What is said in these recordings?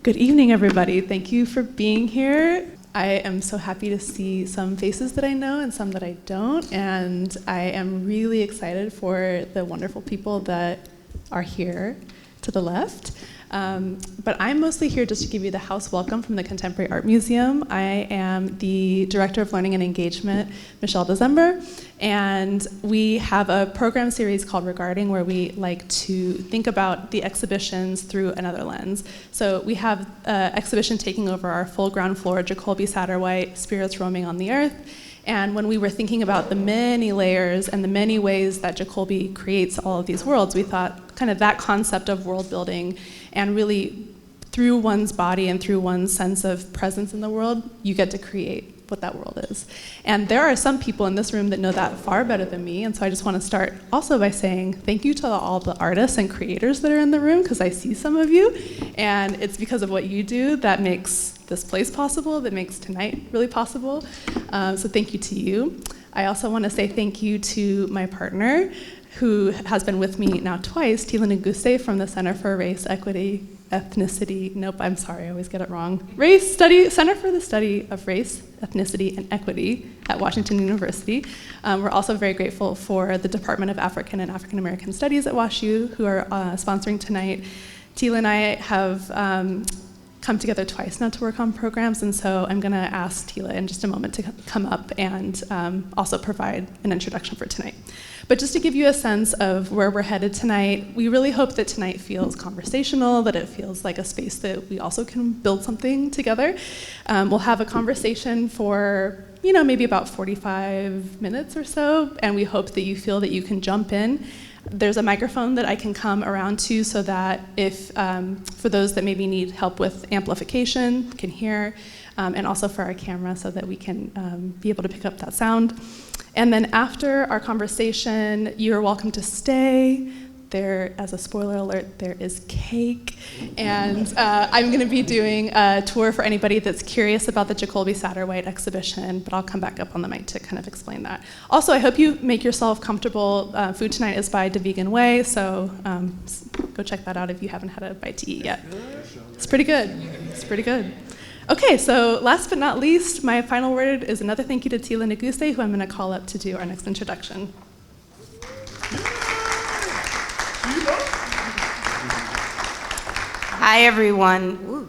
Good evening, everybody. Thank you for being here. I am so happy to see some faces that I know and some that I don't, and I am really excited for the wonderful people that are here to the left. But I'm mostly here just to give you the house welcome from the Contemporary Art Museum. I am the Director of Learning and Engagement, Michelle December, and we have a program series called Regarding where we like to think about the exhibitions through another lens. So we have an exhibition taking over our full ground floor, Jacolby Satterwhite, Spirits Roaming on the Earth. And when we were thinking about the many layers and the many ways that Jacolby creates all of these worlds, we thought kind of that concept of world building and really through one's body and through one's sense of presence in the world, you get to create what that world is. And there are some people in this room that know that far better than me, and so I just want to start also by saying thank you to all the artists and creators that are in the room, because I see some of you, and it's because of what you do that makes this place possible, that makes tonight really possible. So thank you to you. I also want to say thank you to my partner, who has been with me now twice, Tila Nguste from the Center for Race, Equity, Ethnicity, nope, I'm sorry, I always get it wrong. Center for the Study of Race, Ethnicity, and Equity at Washington University. We're also very grateful for the Department of African and African American Studies at WashU, who are sponsoring tonight. Tila and I have come together twice now to work on programs, and so I'm gonna ask Tila in just a moment to come up and also provide an introduction for tonight. But just to give you a sense of where we're headed tonight, we really hope that tonight feels conversational, that it feels like a space that we also can build something together. We'll have a conversation for, maybe about 45 minutes or so, and we hope that you feel that you can jump in. There's a microphone that I can come around to so that if, for those that maybe need help with amplification, can hear, and also for our camera so that we can be able to pick up that sound. And then after our conversation, you're welcome to stay. There, as a spoiler alert, there is cake. And I'm gonna be doing a tour for anybody that's curious about the Jacolby Satterwhite exhibition, but I'll come back up on the mic to kind of explain that. Also, I hope you make yourself comfortable. Food tonight is by The Vegan Way, so go check that out if you haven't had a bite to eat yet. It's pretty good, it's pretty good. Okay, so last but not least, my final word is another thank you to Tila Nguste, who I'm gonna call up to do our next introduction. Hi, everyone. Ooh,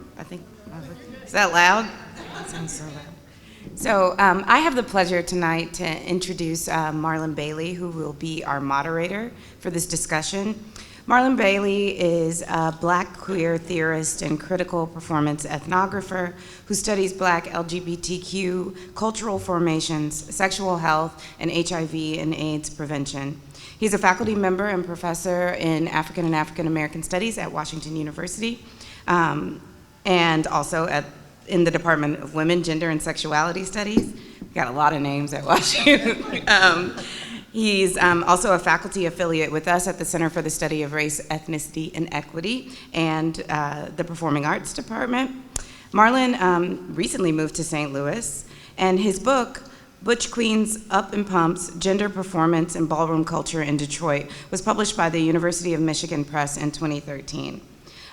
is that loud? That sounds so loud. So I have the pleasure tonight to introduce Marlon Bailey, who will be our moderator for this discussion. Marlon Bailey is a Black queer theorist and critical performance ethnographer who studies Black LGBTQ cultural formations, sexual health, and HIV and AIDS prevention. He's a faculty member and professor in African and African American Studies at Washington University, and also in the Department of Women, Gender, and Sexuality Studies. We got a lot of names at WashU. He's also a faculty affiliate with us at the Center for the Study of Race, Ethnicity, and Equity, and the Performing Arts Department. Marlon recently moved to St. Louis, and his book, Butch Queens, Up and Pumps, Gender Performance and Ballroom Culture in Detroit, was published by the University of Michigan Press in 2013.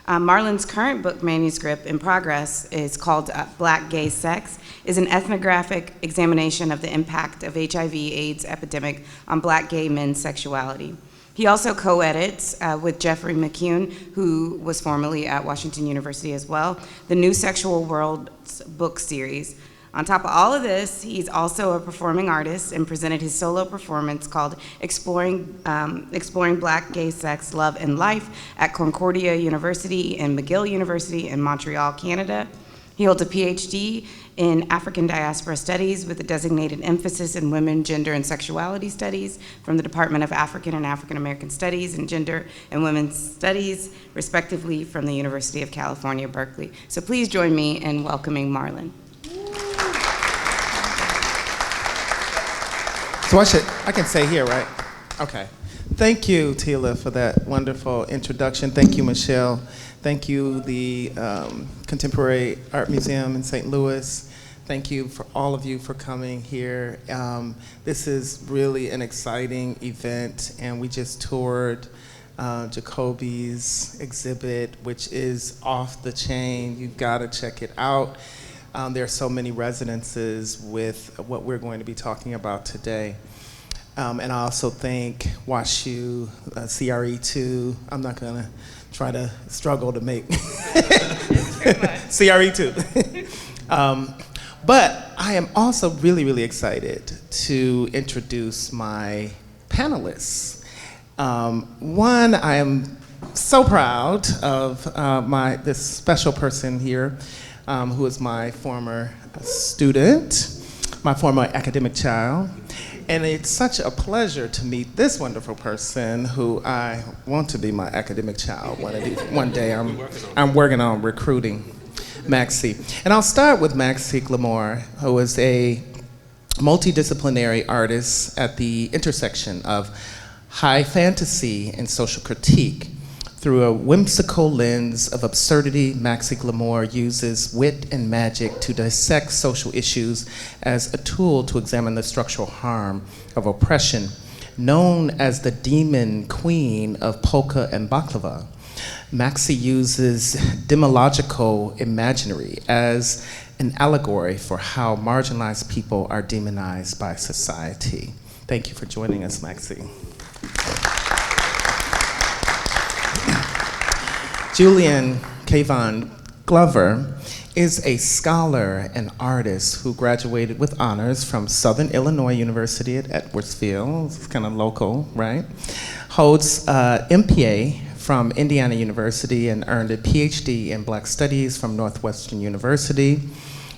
Marlon's current book manuscript in progress is called Black Gay Sex, is an ethnographic examination of the impact of HIV/AIDS epidemic on Black gay men's sexuality. He also co-edits with Jeffrey McCune, who was formerly at Washington University as well, the New Sexual Worlds book series. On top of all of this, he's also a performing artist and presented his solo performance called Exploring Black Gay Sex, Love, and Life at Concordia University and McGill University in Montreal, Canada. He holds a PhD in African Diaspora Studies with a designated emphasis in Women, Gender, and Sexuality Studies from the Department of African and African American Studies and Gender and Women's Studies, respectively, from the University of California, Berkeley. So please join me in welcoming Marlon. So I can say here, right? Okay. Thank you, Tila, for that wonderful introduction. Thank you, Michelle. Thank you, the Contemporary Art Museum in St. Louis. Thank you for all of you for coming here. This is really an exciting event, and we just toured Jacolby's exhibit, which is off the chain. You've got to check it out. There are so many resonances with what we're going to be talking about today. And I also thank WashU, CRE2. I'm not going to try to struggle to make CRE2. But I am also really, really excited to introduce my panelists. One, I am so proud of this special person here, who is my former student, my former academic child. And it's such a pleasure to meet this wonderful person who I want to be my academic child one day. I'm working on recruiting Maxi. And I'll start with Maxi Glamour, who is a multidisciplinary artist at the intersection of high fantasy and social critique. Through a whimsical lens of absurdity, Maxi Glamour uses wit and magic to dissect social issues as a tool to examine the structural harm of oppression. Known as the demon queen of polka and baklava, Maxi uses demological imaginary as an allegory for how marginalized people are demonized by society. Thank you for joining us, Maxi. Julian Kevon Glover is a scholar and artist who graduated with honors from Southern Illinois University at Edwardsville. It's kind of local, right? Holds MPA from Indiana University and earned a PhD in Black Studies from Northwestern University.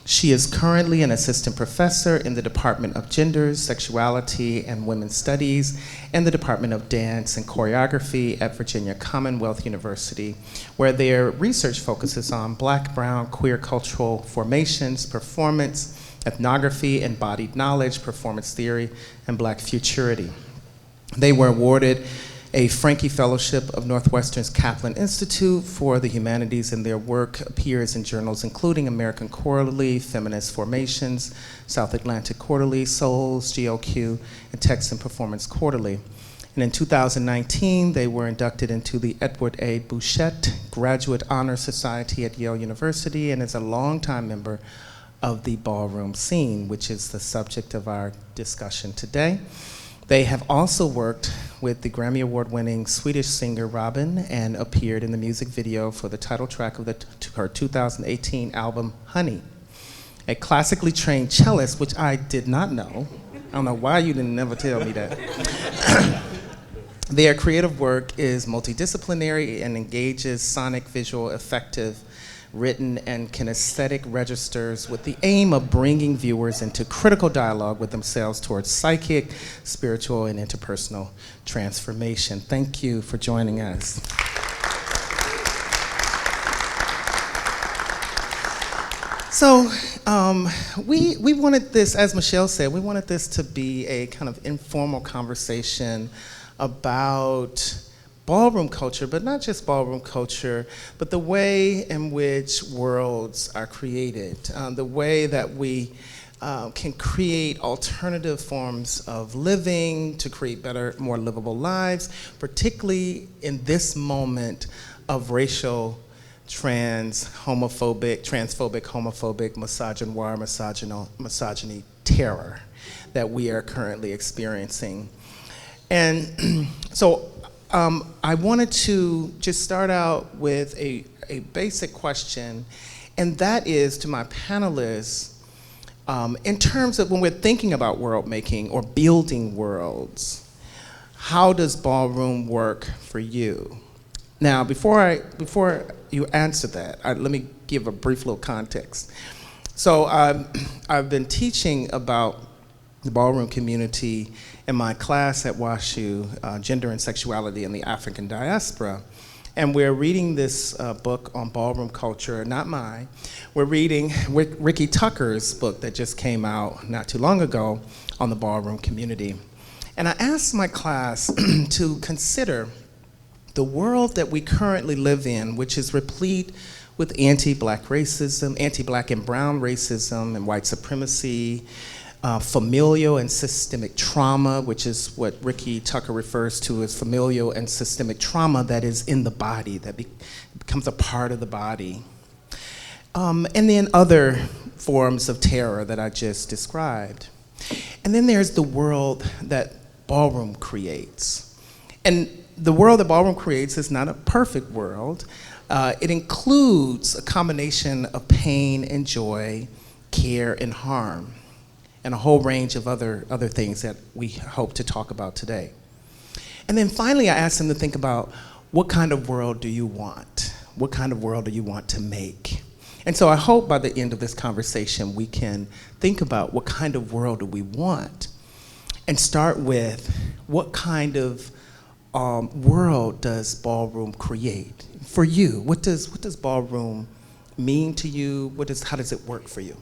She is currently an assistant professor in the Department of Genders, Sexuality, and Women's Studies and the Department of Dance and Choreography at Virginia Commonwealth University, where their research focuses on Black, brown, queer cultural formations, performance, ethnography, embodied knowledge, performance theory, and Black futurity. They were awarded a Franke Fellowship of Northwestern's Kaplan Institute for the Humanities, and their work appears in journals including American Quarterly, Feminist Formations, South Atlantic Quarterly, Souls, GOQ, and Text and Performance Quarterly. And in 2019, they were inducted into the Edward A. Bouchette Graduate Honor Society at Yale University and is a longtime member of the ballroom scene, which is the subject of our discussion today. They have also worked with the Grammy Award-winning Swedish singer Robin and appeared in the music video for the title track of her 2018 album, Honey. A classically trained cellist, which I did not know. I don't know why you didn't never tell me that. Their creative work is multidisciplinary and engages sonic, visual, affective, written, and kinesthetic registers with the aim of bringing viewers into critical dialogue with themselves towards psychic, spiritual, and interpersonal transformation. Thank you for joining us. So we wanted this, as Michelle said, we wanted this to be a kind of informal conversation about ballroom culture, but not just ballroom culture, but the way in which worlds are created, the way that we can create alternative forms of living to create better, more livable lives, particularly in this moment of racial, transphobic, homophobic, misogyny terror that we are currently experiencing. And so I wanted to just start out with a basic question, and that is to my panelists, in terms of when we're thinking about world making or building worlds, how does ballroom work for you? Now, before you answer that, let me give a brief little context. So I've been teaching about the ballroom community in my class at WashU, Gender and Sexuality in the African Diaspora. And we're reading this book on ballroom culture, not mine. We're reading Ricky Tucker's book that just came out not too long ago on the ballroom community. And I asked my class to consider the world that we currently live in, which is replete with anti-Black racism, anti-Black and brown racism and white supremacy, familial and systemic trauma, which is what Ricky Tucker refers to as familial and systemic trauma that is in the body, that becomes a part of the body. And then other forms of terror that I just described. And then there's the world that ballroom creates. And the world that ballroom creates is not a perfect world. It includes a combination of pain and joy, care and harm, and a whole range of other things that we hope to talk about today. And then finally, I asked them to think about, what kind of world do you want? What kind of world do you want to make? And so I hope by the end of this conversation, we can think about what kind of world do we want, and start with, what kind of world does ballroom create for you? What does ballroom mean to you? How does it work for you?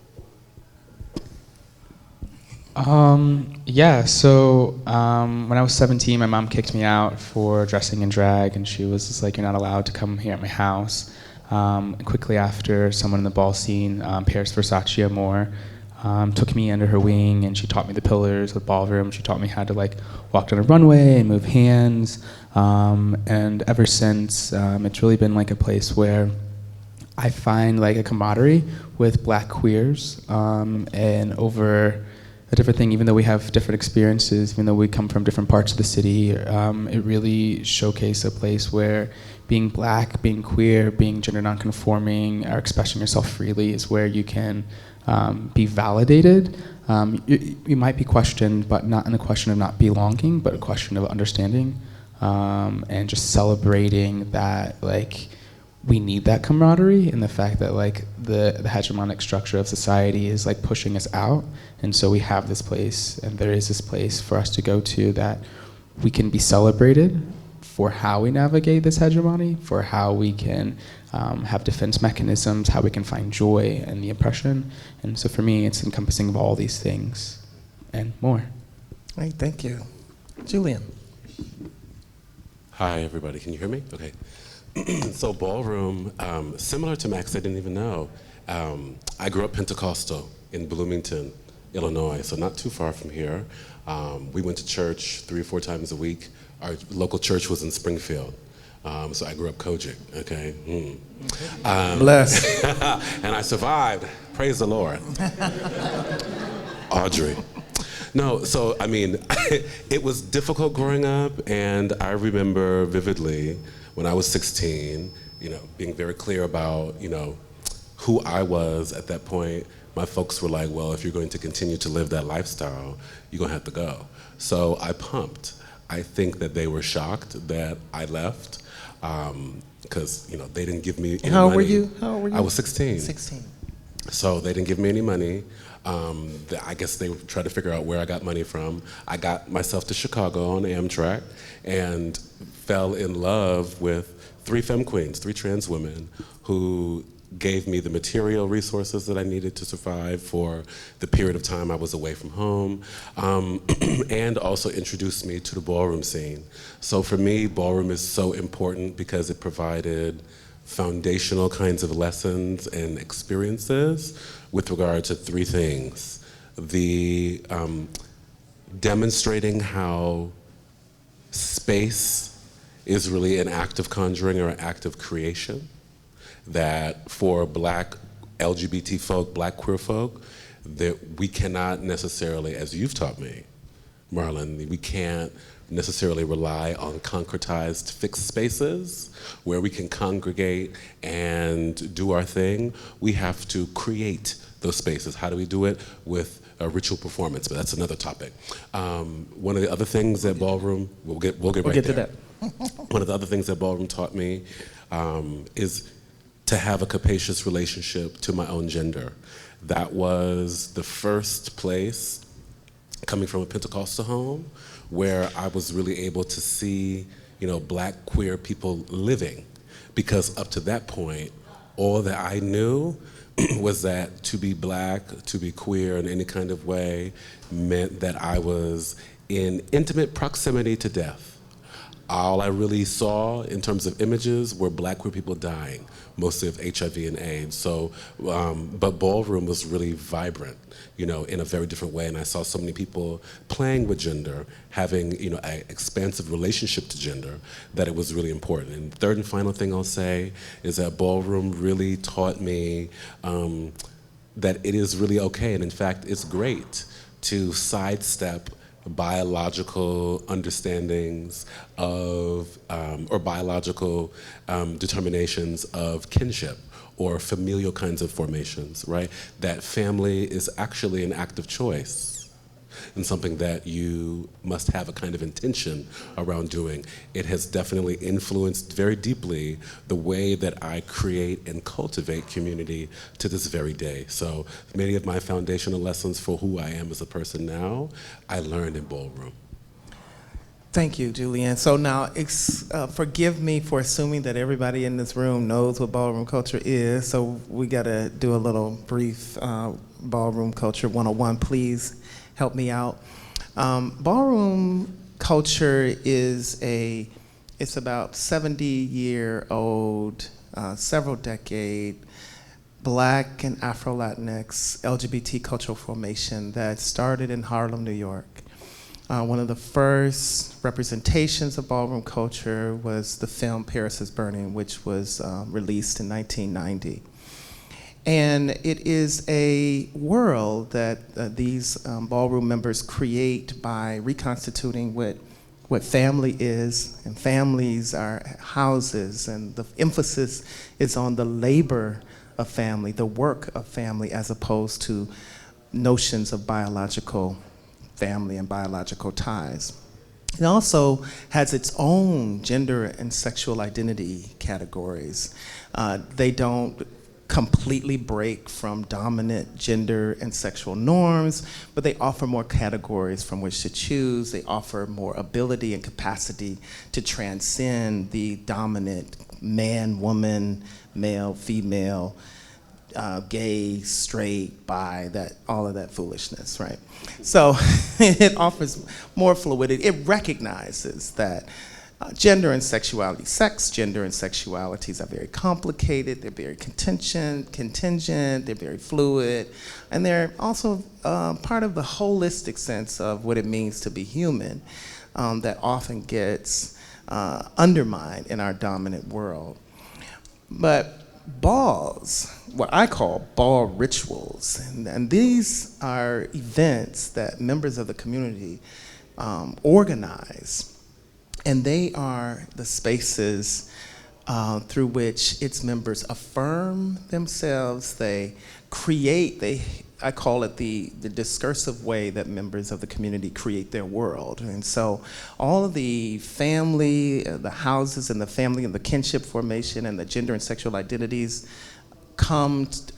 So when I was 17, my mom kicked me out for dressing in drag, and she was just like, "You're not allowed to come here at my house." And quickly after, someone in the ball scene, Paris Versace Amore, took me under her wing, and she taught me the pillars of ballroom. She taught me how to walk down a runway and move hands. And ever since, it's really been a place where I find a camaraderie with Black queers, and over a different thing, even though we have different experiences, even though we come from different parts of the city, it really showcased a place where being Black, being queer, being gender nonconforming, or expressing yourself freely is where you can be validated. You might be questioned, but not in a question of not belonging, but a question of understanding, and just celebrating that we need that camaraderie, and the fact that the hegemonic structure of society is pushing us out, and so we have this place, and there is this place for us to go to that we can be celebrated for how we navigate this hegemony, for how we can have defense mechanisms, how we can find joy in the oppression. And so for me, it's encompassing of all these things and more. All right, thank you. Julian. Hi, everybody. Can you hear me? Okay. So ballroom, similar to Max, I didn't even know. I grew up Pentecostal in Bloomington, Illinois, so not too far from here. We went to church 3 or 4 times a week. Our local church was in Springfield, so I grew up Kojic, okay? Bless. And I survived, praise the Lord. Audrey. No, so I mean, it was difficult growing up, and I remember vividly when I was 16, being very clear about, who I was at that point. My folks were like, well, if you're going to continue to live that lifestyle, you're gonna have to go. So I pumped. I think that they were shocked that I left, because they didn't give me any money. How old were you? I was 16. 16. So they didn't give me any money. I guess they tried to figure out where I got money from. I got myself to Chicago on Amtrak and fell in love with 3 femme queens, 3 trans women who gave me the material resources that I needed to survive for the period of time I was away from home, and also introduced me to the ballroom scene. So for me, ballroom is so important because it provided foundational kinds of lessons and experiences with regard to 3 things. The demonstrating how space is really an act of conjuring or an act of creation, that for Black LGBT folk, Black queer folk, that we cannot necessarily, as you've taught me, Marlon, we can't necessarily rely on concretized fixed spaces where we can congregate and do our thing. We have to create those spaces. How do we do it? With a ritual performance, but that's another topic. One of the other things that ballroom, we'll get right to there. One of the other things that ballroom taught me is to have a capacious relationship to my own gender. That was the first place, coming from a Pentecostal home, where I was really able to see, Black queer people living. Because up to that point, all that I knew was that to be Black, to be queer in any kind of way, meant that I was in intimate proximity to death. all I really saw in terms of images were Black queer people dying, mostly of HIV and AIDS. So, but ballroom was really vibrant, you know, in a very different way. And I saw so many people playing with gender, having, you know, an expansive relationship to gender, that it was really important. And third and final thing I'll say is that ballroom really taught me that it is really okay, and in fact, it's great to sidestep biological understandings of, or biological determinations of kinship or familial kinds of formations, right? That family is actually an act of choice and something that you must have a kind of intention around doing. It has definitely influenced very deeply the way that I create and cultivate community to this very day. So many of my foundational lessons for who I am as a person now, I learned in ballroom. Thank you, Julian. So now, forgive me for assuming that everybody in this room knows what ballroom culture is, so we gotta do a little brief ballroom culture 101. Please help me out. Ballroom culture is it's about 70-year-old, several decade, Black and Afro-Latinx LGBT cultural formation that started in Harlem, New York. One of the first representations of ballroom culture was the film Paris is Burning, which was released in 1990. And it is a world that these ballroom members create by reconstituting what family is, and families are houses, and the emphasis is on the labor of family, the work of family, as opposed to notions of biological family and biological ties. It also has its own gender and sexual identity categories. They don't completely break from dominant gender and sexual norms, but they offer more categories from which to choose. They offer more ability and capacity to transcend the dominant man, woman, male, female, gay, straight, bi, all of that foolishness, right? So it offers more fluidity. It recognizes that gender and sexuality, gender and sexualities are very complicated, they're very contingent, they're very fluid, and they're also part of the holistic sense of what it means to be human that often gets undermined in our dominant world. But balls, what I call ball rituals, and these are events that members of the community organize. And they are the spaces through which its members affirm themselves. They create, I call it the discursive way that members of the community create their world. And so all of the family, the houses and the family and the kinship formation and the gender and sexual identities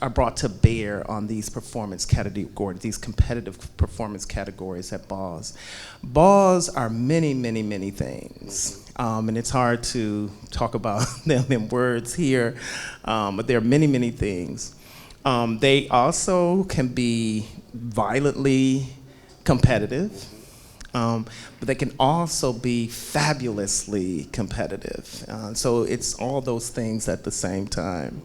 are brought to bear on these performance categories, these competitive performance categories at balls. Balls are many, many, many things. And it's hard to talk about them in words here, but there are many, many things. They also can be violently competitive, but they can also be fabulously competitive. So it's all those things at the same time.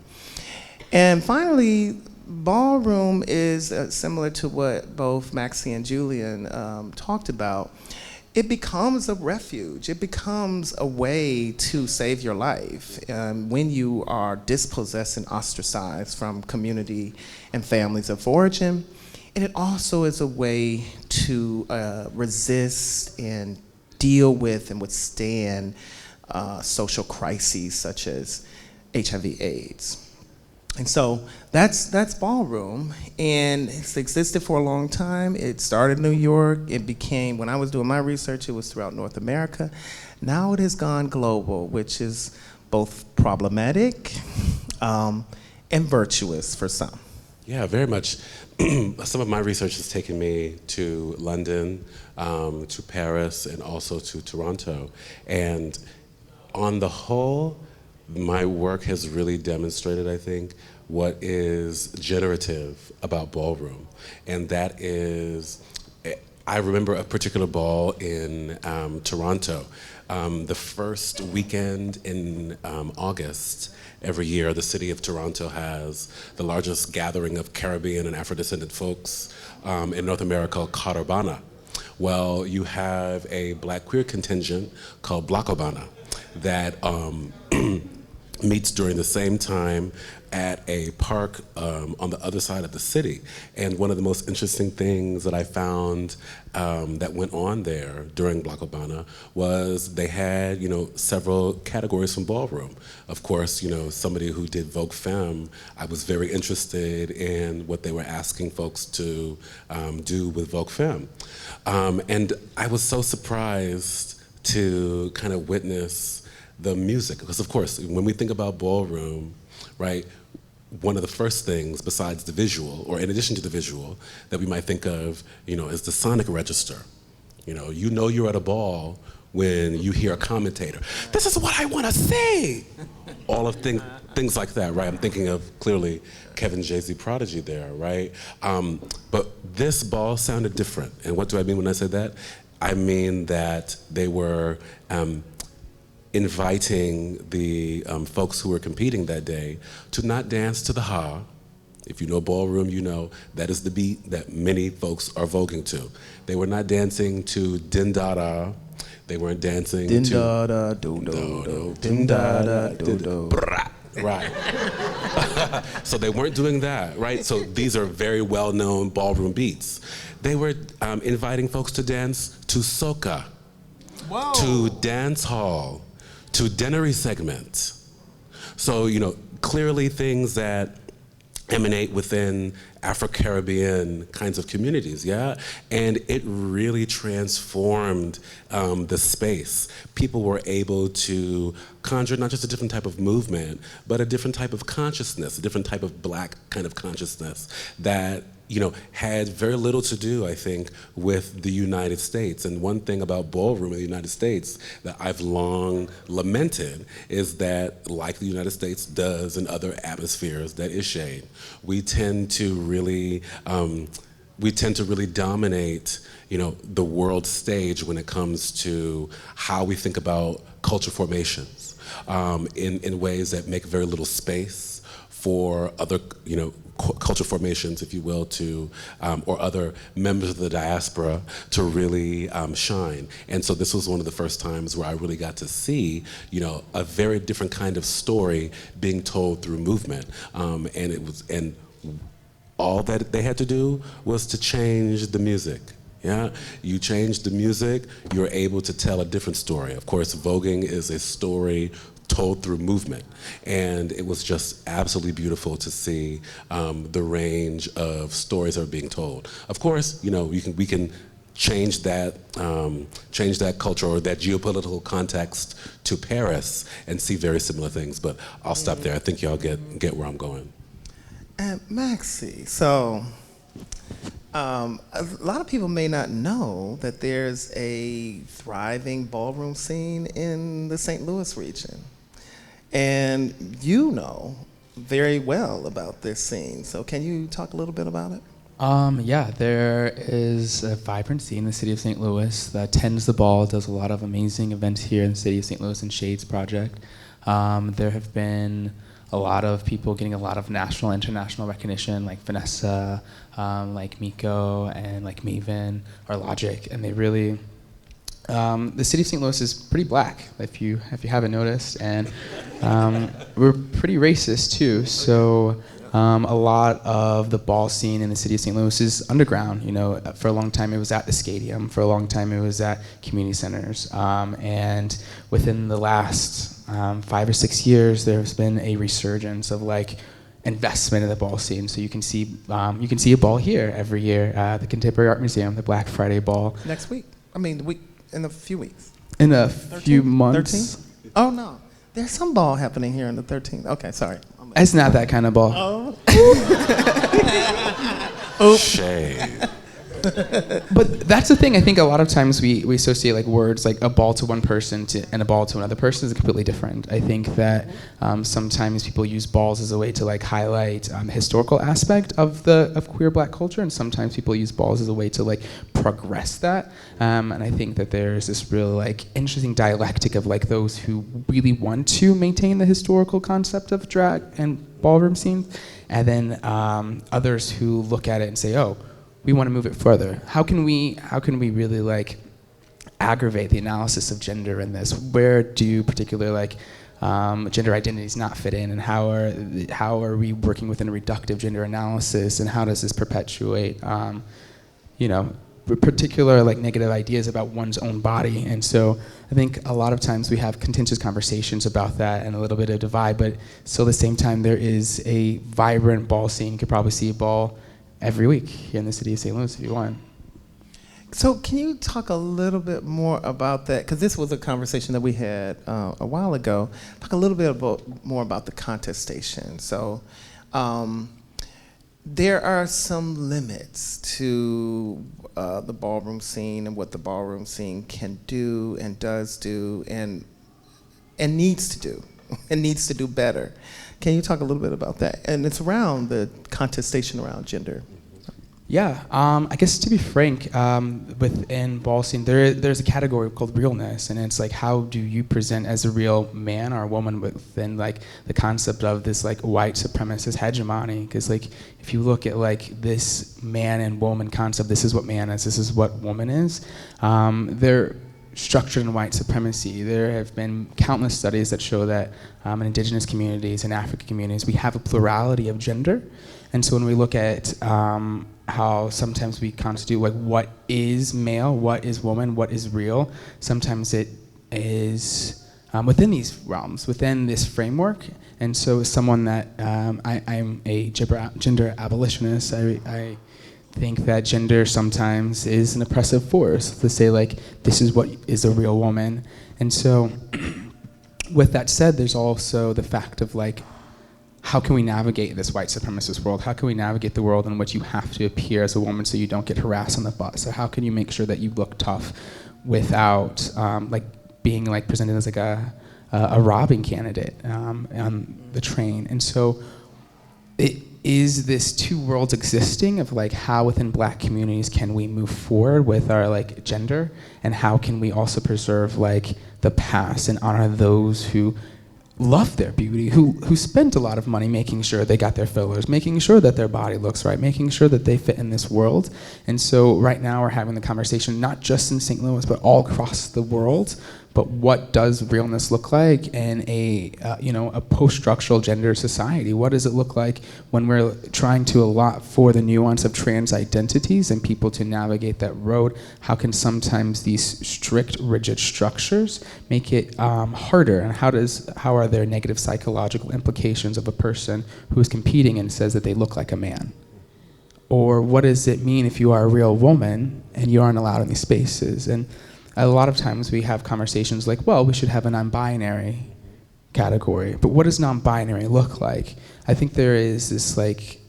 And finally, ballroom is similar to what both Maxi and Julian talked about. It becomes a refuge. It becomes a way to save your life when you are dispossessed and ostracized from community and families of origin. And it also is a way to resist and deal with and withstand social crises such as HIV/AIDS. And so that's ballroom, and it's existed for a long time. It started in New York. It became, when I was doing my research, it was throughout North America. Now it has gone global, which is both problematic and virtuous for some. Yeah, very much. Some of my research has taken me to London, to Paris, and also to Toronto. And on the whole, my work has really demonstrated, I think, what is generative about ballroom. And that is, I remember a particular ball in Toronto. The first weekend in August every year, the city of Toronto has the largest gathering of Caribbean and Afro-descendant folks in North America called Carabana. Well, you have a Black queer contingent called Blacobana that meets during the same time at a park on the other side of the city. And one of the most interesting things that I found that went on there during Blacobana was they had, several categories from ballroom. Of course, somebody who did Vogue Femme, I was very interested in what they were asking folks to do with Vogue Femme. And I was so surprised to kind of witness the music, because of course, when we think about ballroom, right, one of the first things besides the visual, or in addition to the visual, that we might think of, is the sonic register. You're at a ball when you hear a commentator, this is what I want to say. All of things like that, right? I'm thinking of clearly Kevin Jay-Z Prodigy there, right? But this ball sounded different. And what do I mean when I say that? I mean that they were inviting the folks who were competing that day to not dance to the ha. If you know ballroom, you know that is the beat that many folks are voguing to. They were not dancing to din da da. They weren't dancing din to da da do do din da da do do. Right. So they weren't doing that, right? So these are very well-known ballroom beats. They were inviting folks to dance to soca, whoa, to dance hall, to dinnery segment. So, clearly things that emanate within Afro-Caribbean kinds of communities, yeah? And it really transformed the space. People were able to conjure not just a different type of movement, but a different type of consciousness, a different type of Black kind of consciousness that had very little to do, I think, with the United States. And one thing about ballroom in the United States that I've long lamented is that, like the United States does in other atmospheres that is shade, we tend to really dominate, the world stage when it comes to how we think about culture formations in ways that make very little space for other, culture formations, if you will, or other members of the diaspora to really shine. And so this was one of the first times where I really got to see, a very different kind of story being told through movement. And all that they had to do was to change the music. Yeah, you change the music, you're able to tell a different story. Of course, voguing is a story told through movement. And it was just absolutely beautiful to see the range of stories that are being told. Of course, we can change that culture or that geopolitical context to Paris and see very similar things. But I'll stop there. I think y'all get where I'm going. And Maxi, so a lot of people may not know that there's a thriving ballroom scene in the St. Louis region. And you know very well about this scene. So can you talk a little bit about it? Yeah, there is a vibrant scene in the city of St. Louis that tends the ball, does a lot of amazing events here in the city of St. Louis and Shades Project. There have been a lot of people getting a lot of national, international recognition, like Vanessa, like Miko, and like Maven or Logic, and they really. The city of St. Louis is pretty Black, if you haven't noticed, and we're pretty racist too. So a lot of the ball scene in the city of St. Louis is underground. For a long time it was at the stadium. For a long time it was at community centers. And within the last 5 or 6 years, there's been a resurgence of investment in the ball scene. So you can see a ball here every year at the Contemporary Art Museum, the Black Friday Ball. Next week. In a few weeks. In a 13th? few months. 13th? Oh no, there's some ball happening here on the 13th. Okay, sorry. It's not that kind of ball. Oh. Shade. But that's the thing. I think a lot of times we associate like words like a ball to one person and a ball to another person is completely different. I think that sometimes people use balls as a way to like highlight the historical aspect of queer Black culture, and sometimes people use balls as a way to like progress that. And I think that there's this real like interesting dialectic of like those who really want to maintain the historical concept of drag and ballroom scenes, and then others who look at it and say, oh, we want to move it further. How can we really like aggravate the analysis of gender in this? Where do particular like gender identities not fit in, and how are we working within a reductive gender analysis, and how does this perpetuate particular like negative ideas about one's own body? And so I think a lot of times we have contentious conversations about that and a little bit of divide, but still at the same time there is a vibrant ball scene. You could probably see a ball every week here in the city of St. Louis if you want. So can you talk a little bit more about that? Because this was a conversation that we had a while ago. Talk a little bit more about the contestation. So there are some limits to the ballroom scene and what the ballroom scene can do and does do and needs to do and needs to do better. Can you talk a little bit about that? And it's around the contestation around gender. Yeah, I guess to be frank, within ball scene, there's a category called realness, and it's like, how do you present as a real man or a woman within like the concept of this like white supremacist hegemony? Because like if you look at like this man and woman concept, this is what man is, this is what woman is. They're structured in white supremacy. There have been countless studies that show that in indigenous communities and African communities, we have a plurality of gender. And so when we look at how sometimes we constitute like what is male, what is woman, what is real, sometimes it is within these realms, within this framework. And so as someone that, I'm a gender abolitionist, I think that gender sometimes is an oppressive force to say like, this is what is a real woman. And so with that said, there's also the fact of like, how can we navigate this white supremacist world? How can we navigate the world in which you have to appear as a woman so you don't get harassed on the bus? So how can you make sure that you look tough without like being like presented as like a robbing candidate on the train? And so it is this two worlds existing of like how within Black communities can we move forward with our like gender, and how can we also preserve like the past and honor those who love their beauty, who spent a lot of money making sure they got their fillers, making sure that their body looks right, making sure that they fit in this world. And so right now we're having the conversation not just in St. Louis, but all across the world. But what does realness look like in a post-structural gender society? What does it look like when we're trying to allot for the nuance of trans identities and people to navigate that road? How can sometimes these strict, rigid structures make it harder? And how are there negative psychological implications of a person who is competing and says that they look like a man? Or what does it mean if you are a real woman and you aren't allowed in these spaces? And a lot of times we have conversations like, well, we should have a non-binary category. But what does non-binary look like? I think there is this like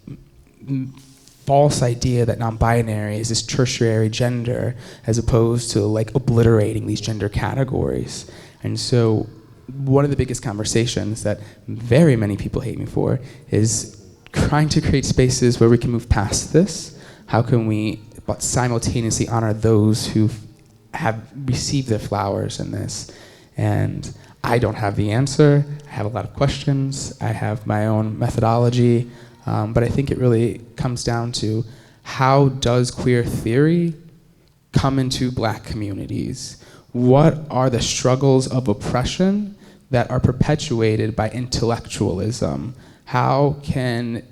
false idea that non-binary is this tertiary gender as opposed to like obliterating these gender categories. And so one of the biggest conversations that very many people hate me for is trying to create spaces where we can move past this. How can we but simultaneously honor those who have received their flowers in this? And I don't have the answer. I have a lot of questions. I have my own methodology. But I think it really comes down to, how does queer theory come into Black communities? What are the struggles of oppression that are perpetuated by intellectualism? How can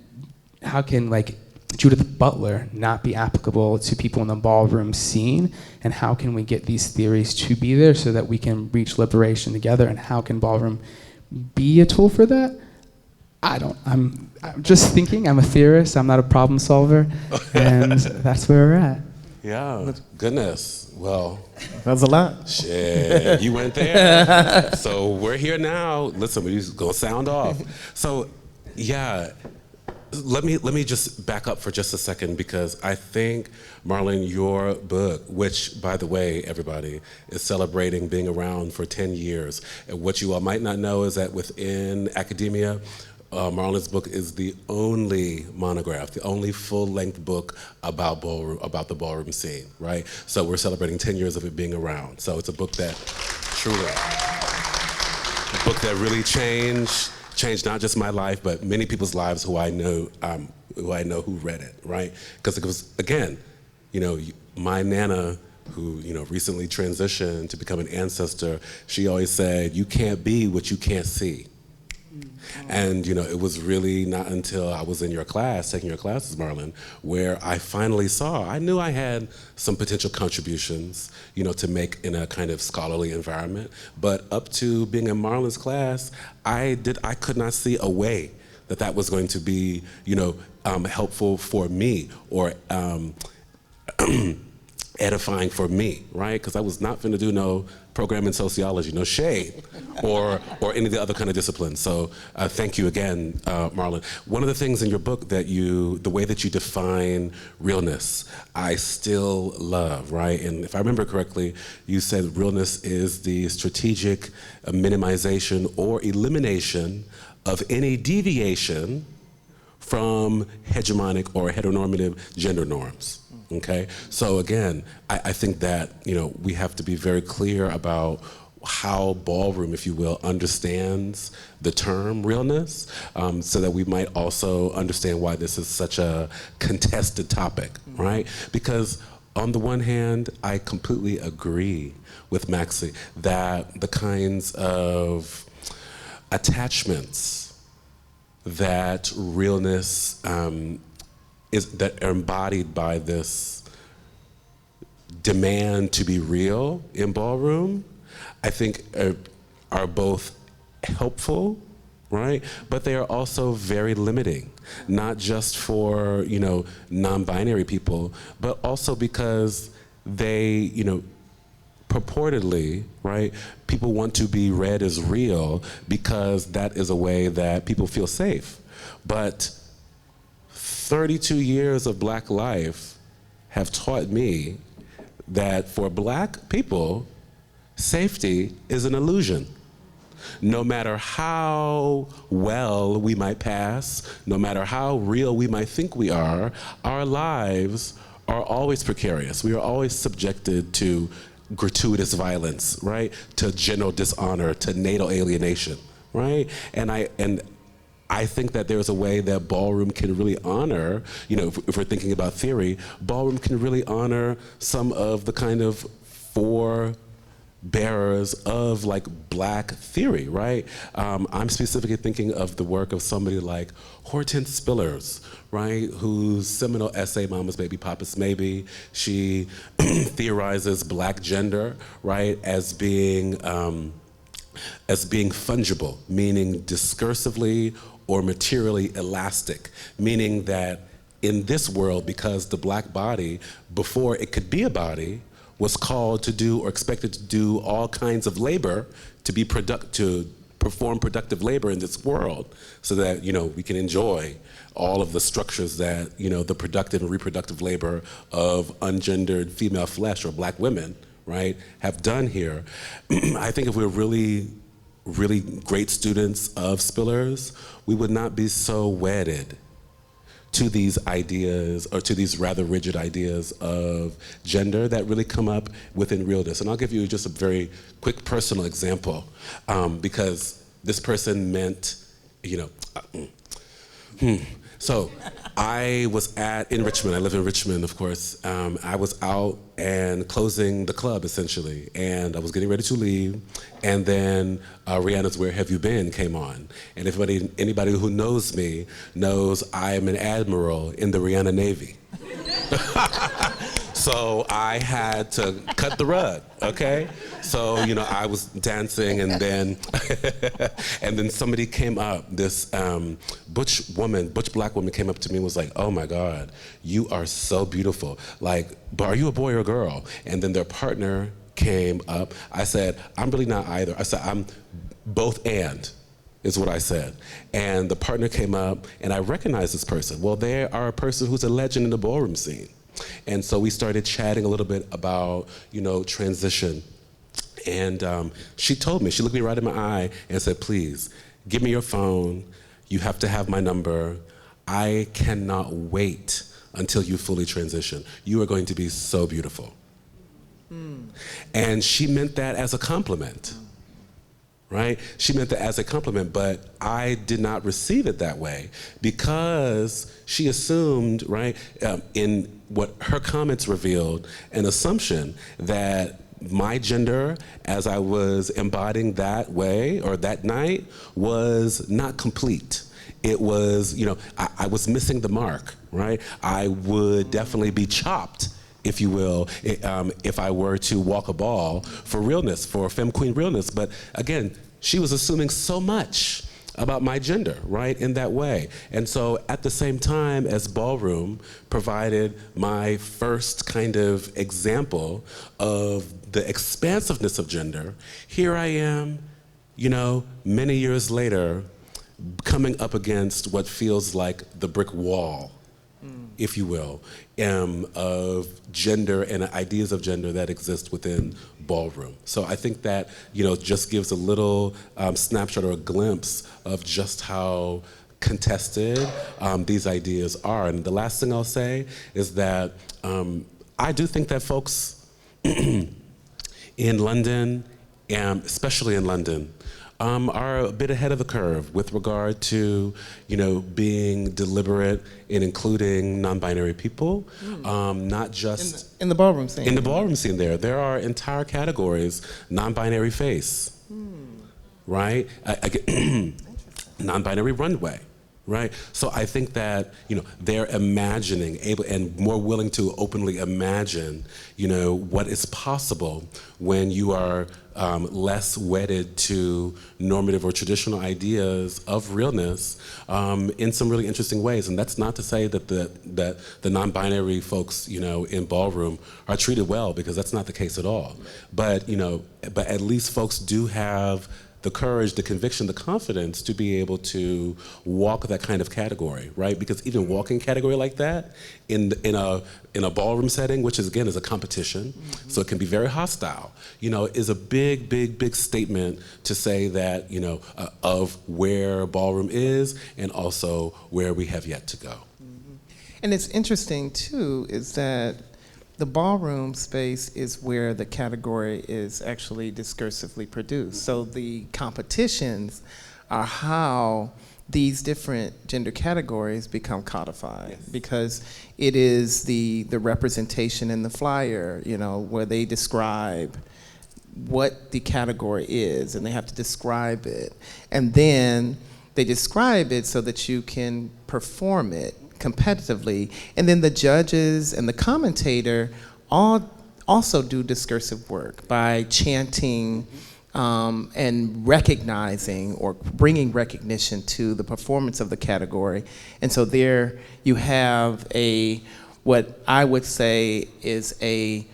like Judith Butler not be applicable to people in the ballroom scene? And how can we get these theories to be there so that we can reach liberation together? And how can ballroom be a tool for that? I'm just thinking. I'm a theorist. I'm not a problem solver. And that's where we're at. Yeah, goodness. Well, that was a lot. Shit, you went there. So we're here now. Listen, we're just gonna sound off. So, yeah, let me just back up for just a second, because I think, Marlon, your book, which, by the way, everybody, is celebrating being around for 10 years. And what you all might not know is that within academia, Marlon's book is the only monograph, the only full-length book about ballroom, about the ballroom scene, right? So we're celebrating 10 years of it being around. So it's a book that really changed not just my life, but many people's lives who I know who read it, right? Because it was, again, my Nana, who recently transitioned to become an ancestor, she always said, "You can't be what you can't see." And it was really not until I was in your class, taking your classes, Marlon, where I finally saw, I knew I had some potential contributions, to make in a kind of scholarly environment. But up to being in Marlon's class, I could not see a way that was going to be, helpful for me or edifying for me, right? Because I was not finna do no program in sociology, no shade, or any of the other kind of disciplines. So thank you again, Marlon. One of the things in your book the way that you define realness, I still love, right? And if I remember correctly, you said realness is the strategic minimization or elimination of any deviation from hegemonic or heteronormative gender norms. Okay, so again, I think that we have to be very clear about how ballroom, if you will, understands the term realness, so that we might also understand why this is such a contested topic, right? Because on the one hand, I completely agree with Maxi that the kinds of attachments that realness that are embodied by this demand to be real in ballroom, I think are both helpful, right? But they are also very limiting, not just for, non-binary people, but also because they, purportedly, right, people want to be read as real because that is a way that people feel safe. But 32 years of Black life have taught me that for Black people, safety is an illusion. No matter how well we might pass, no matter how real we might think we are, our lives are always precarious. We are always subjected to gratuitous violence, right? To general dishonor, to natal alienation, right? And I think that there's a way that ballroom can really honor, if we're thinking about theory, ballroom can really honor some of the kind of forebearers of Black theory, right? I'm specifically thinking of the work of somebody like Hortense Spillers, right? Whose seminal essay, Mama's Baby, Papa's Maybe, she theorizes Black gender, right, as being fungible, meaning discursively or materially elastic, meaning that in this world, because the Black body, before it could be a body, was called to do or expected to do all kinds of labor to perform productive labor in this world, so that we can enjoy all of the structures that the productive and reproductive labor of ungendered female flesh or Black women, right, have done here. I think if we're really great students of Spillers, we would not be so wedded to these ideas, or to these rather rigid ideas of gender that really come up within realness. And I'll give you just a very quick personal example, because this person meant, So I was in Richmond. I live in Richmond, of course. I was out and closing the club, essentially, and I was getting ready to leave, and then Rihanna's Where Have You Been came on. And anybody who knows me knows I am an admiral in the Rihanna Navy. So I had to cut the rug, okay? So, I was dancing, and then and then somebody came up, this butch Black woman came up to me and was like, "Oh my God, you are so beautiful. But are you a boy or a girl?" And then their partner came up. I said, "I'm really not either." I said, "I'm both and." is what I said. And the partner came up, and I recognized this person. Well, they are a person who's a legend in the ballroom scene. And so we started chatting a little bit about, transition. And she told me, she looked me right in my eye and said, please, give me your phone. You have to have my number. I cannot wait until you fully transition. You are going to be so beautiful. And she meant that as a compliment, right? She meant that as a compliment, but I did not receive it that way because she assumed, right, in what her comments revealed, an assumption that my gender, as I was embodying that way or that night, was not complete. It was, I was missing the mark, right? I would definitely be chopped, if you will, if I were to walk a ball for realness, for femme queen realness. But again, she was assuming so much about my gender, right, in that way. And so at the same time as ballroom provided my first kind of example of the expansiveness of gender, here I am, many years later, coming up against what feels like the brick wall, if you will, of gender and ideas of gender that exist within ballroom. So I think that, just gives a little snapshot or a glimpse of just how contested these ideas are. And the last thing I'll say is that I do think that folks in London, especially in London, are a bit ahead of the curve with regard to, being deliberate in including non-binary people, not just in the ballroom scene. In the ballroom scene, there are entire categories: non-binary face, right? Non-binary runway. Right, so I think that they're imagining, able and more willing to openly imagine, what is possible when you are less wedded to normative or traditional ideas of realness in some really interesting ways. And that's not to say that the non-binary folks, in ballroom are treated well, because that's not the case at all. But but at least folks do have the courage, the conviction, the confidence to be able to walk that kind of category, right? Because even walking a category like that in a ballroom setting, which is again is a competition, so it can be very hostile, is a big statement to say that, of where ballroom is and also where we have yet to go. And it's interesting too, is that the ballroom space is where the category is actually discursively produced. So the competitions are how these different gender categories become codified, because it is the representation in the flyer, where they describe what the category is, and they have to describe it. And then they describe it so that you can perform it competitively. And then the judges and the commentator all also do discursive work by chanting and recognizing or bringing recognition to the performance of the category. And so there you have what I would say is a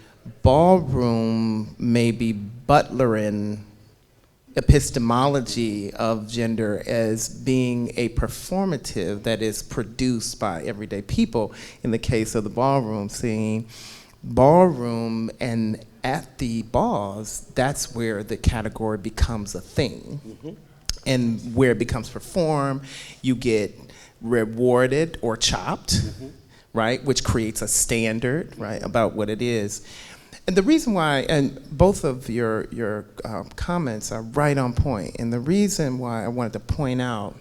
ballroom, maybe butlering epistemology of gender as being a performative that is produced by everyday people. In the case of the ballroom scene, ballroom and at the balls, that's where the category becomes a thing. And where it becomes performed, you get rewarded or chopped, right? Which creates a standard, right, about what it is. And the reason why, and both of your comments are right on point, and the reason why I wanted to point out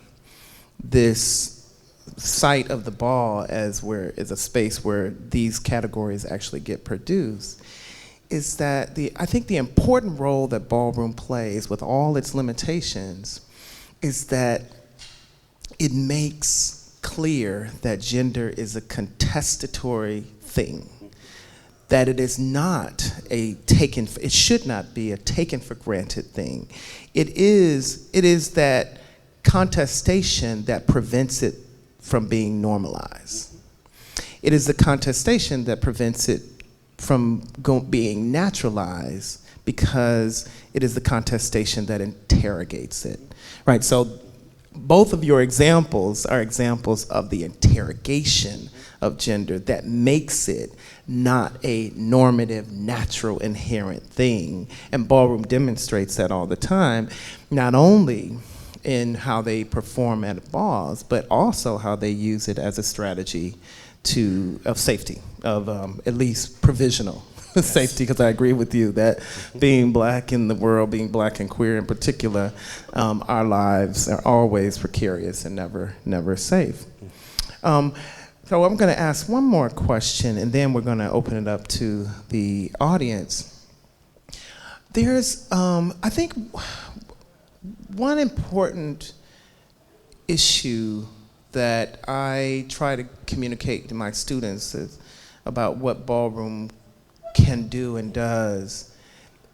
this site of the ball as a space where these categories actually get produced is that I think the important role that ballroom plays with all its limitations is that it makes clear that gender is a contestatory thing. That it is not it should not be a taken for granted thing. It is that contestation that prevents it from being normalized. It is the contestation that prevents it from being naturalized, because it is the contestation that interrogates it, right? So both of your examples are examples of the interrogation of gender that makes it not a normative, natural, inherent thing. And ballroom demonstrates that all the time, not only in how they perform at balls, but also how they use it as a strategy of safety, of at least provisional safety, because I agree with you that being black in the world, being black and queer in particular, our lives are always precarious and never safe. So I'm going to ask one more question, and then we're going to open it up to the audience. There's, I think, one important issue that I try to communicate to my students is about what ballroom can do and does.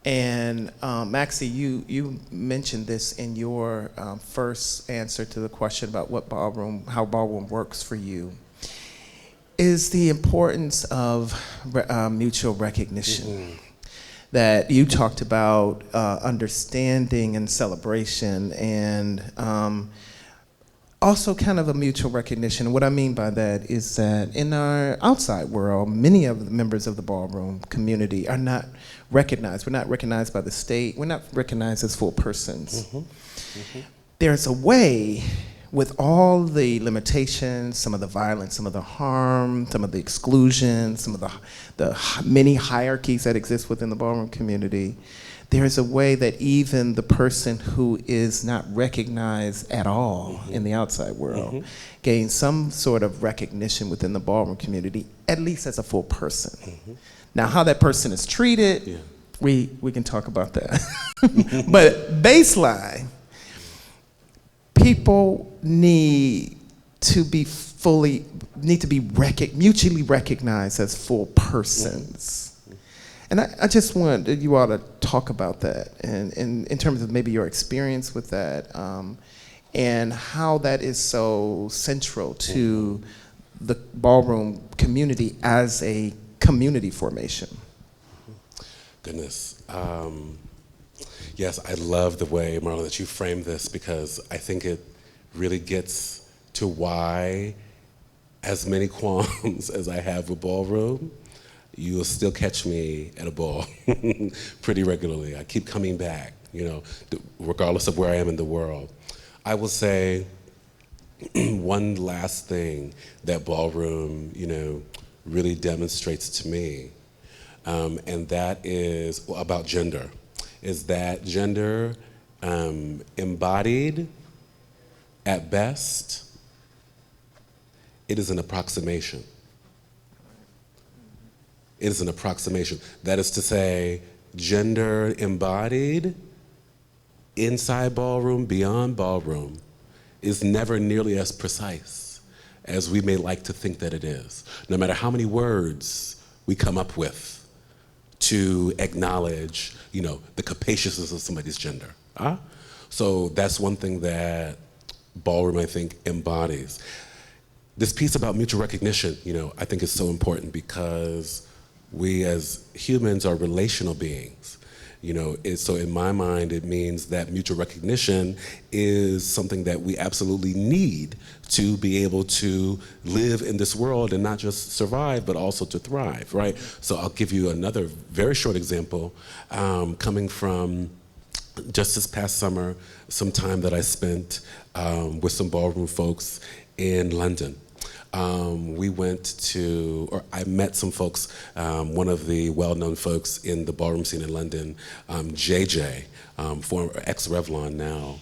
And Maxi, you mentioned this in your first answer to the question about how ballroom works for you, is the importance of mutual recognition. Mm-hmm. That you talked about understanding and celebration, and also kind of a mutual recognition. What I mean by that is that in our outside world, many of the members of the ballroom community are not recognized. We're not recognized by the state. We're not recognized as full persons. Mm-hmm. Mm-hmm. There's a way, with all the limitations, some of the violence, some of the harm, some of the exclusion, some of the many hierarchies that exist within the ballroom community, there's a way that even the person who is not recognized at all mm-hmm. in the outside world mm-hmm. gains some sort of recognition within the ballroom community, at least as a full person. Mm-hmm. Now, how that person is treated, yeah. we can talk about that. But baseline, people need to be mutually recognized as full persons. And I just want you all to talk about that, and in terms of maybe your experience with that, and how that is so central to the ballroom community as a community formation. Goodness. Yes, I love the way, Marlon, that you framed this, because I think it really gets to why, as many qualms as I have with ballroom, you'll still catch me at a ball pretty regularly. I keep coming back, regardless of where I am in the world. I will say one last thing that ballroom, really demonstrates to me, and that is about gender. Is that gender embodied at best, it is an approximation. It is an approximation. That is to say, gender embodied inside ballroom, beyond ballroom, is never nearly as precise as we may like to think that it is. No matter how many words we come up with to acknowledge, the capaciousness of somebody's gender. So that's one thing that ballroom, I think, embodies. This piece about mutual recognition, I think is so important, because we as humans are relational beings. So in my mind, it means that mutual recognition is something that we absolutely need to be able to live in this world and not just survive, but also to thrive, right? So I'll give you another very short example, coming from just this past summer, some time that I spent with some ballroom folks in London. I met some folks, one of the well-known folks in the ballroom scene in London, JJ, former ex-Revlon now,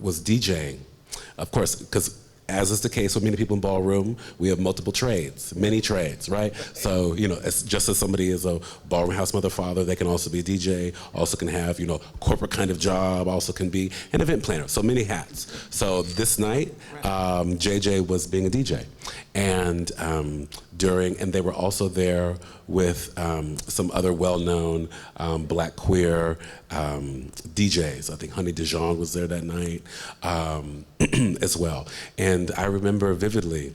was DJing. Of course, because as is the case with many people in ballroom, we have multiple trades, many trades, right? So, it's just as somebody is a ballroom house mother, father, they can also be a DJ, also can have, corporate kind of job, also can be an event planner, so many hats. So this night, JJ was being a DJ. And and they were also there with some other well-known black queer DJs. I think Honey Dijon was there that night as well. And I remember vividly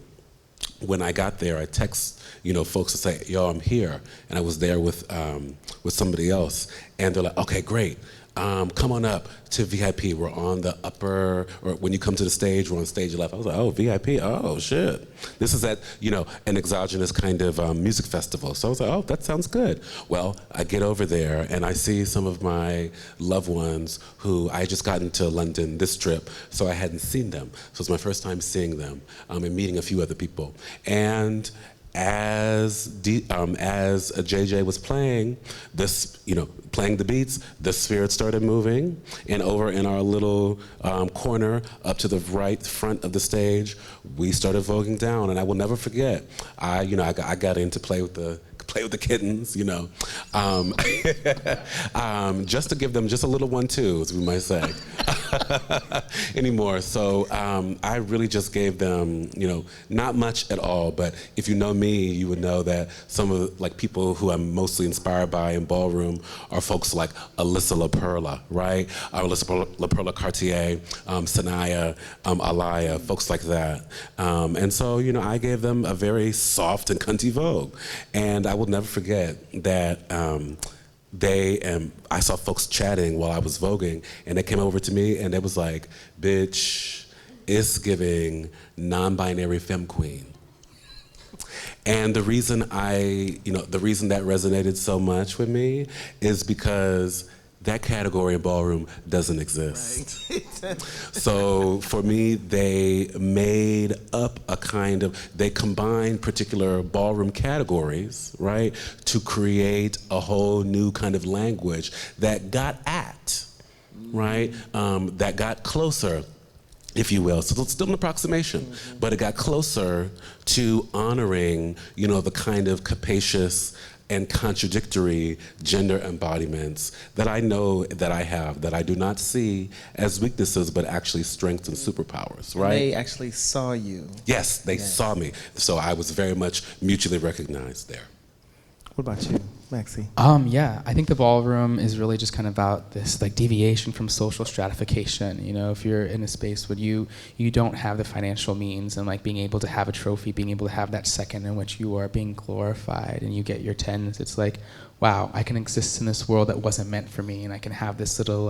when I got there, I text folks to say, "Yo, I'm here," and I was there with somebody else, and they're like, "Okay, great. come on up to VIP. We're on the upper, or when you come to the stage, we're on stage left. I was like, oh, VIP, oh, shit. This is at, an exogenous kind of music festival. So I was like, oh, that sounds good. Well, I get over there and I see some of my loved ones who I just got into London this trip, so I hadn't seen them. So it's my first time seeing them and meeting a few other people. And as JJ was playing this, playing the beats, the spirit started moving, and over in our little corner up to the right front of the stage, we started voguing down, and I will never forget. I got in to play with the kittens, just to give them just a little 1-2, as we might say, anymore. So I really just gave them, not much at all, but if you know me, you would know that some of the people who I'm mostly inspired by in ballroom are folks like Alyssa La Perla, right? Alyssa La Perla Cartier, Sanaya, Alaya, folks like that. And so, I gave them a very soft and cunty vogue. And I will never forget that I saw folks chatting while I was voguing, and they came over to me and they was like, bitch, it's giving non-binary femme queen. And the reason the reason that resonated so much with me is because that category in ballroom doesn't exist. Right. So for me, they made up they combined particular ballroom categories, right, to create a whole new kind of language that got at, right, that got closer, if you will. So it's still an approximation, but it got closer to honoring, the kind of capacious and contradictory gender embodiments that I know that I have, that I do not see as weaknesses, but actually strengths and superpowers, right? They actually saw you. Yes, they saw me. So I was very much mutually recognized there. What about you, Maxi? Yeah, I think the ballroom is really just kind of about this deviation from social stratification. If you're in a space where you don't have the financial means and being able to have a trophy, being able to have that second in which you are being glorified and you get your tens, it's like, wow, I can exist in this world that wasn't meant for me, and I can have this little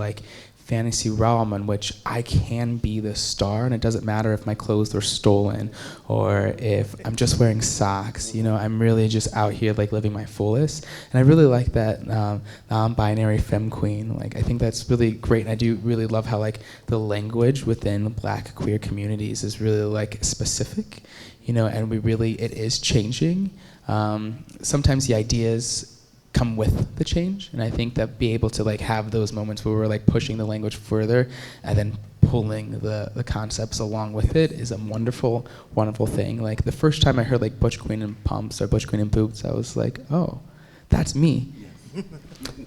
fantasy realm in which I can be the star, and it doesn't matter if my clothes are stolen or if I'm just wearing socks. I'm really just out here living my fullest, and I really like that non-binary femme queen. I think that's really great, and I do really love how the language within Black queer communities is really specific, and it is changing. Sometimes the ideas come with the change, and I think that be able to have those moments where we're pushing the language further and then pulling the concepts along with it is a wonderful, wonderful thing. The first time I heard Butch Queen in pumps or Butch Queen in boots, I was like, oh, that's me.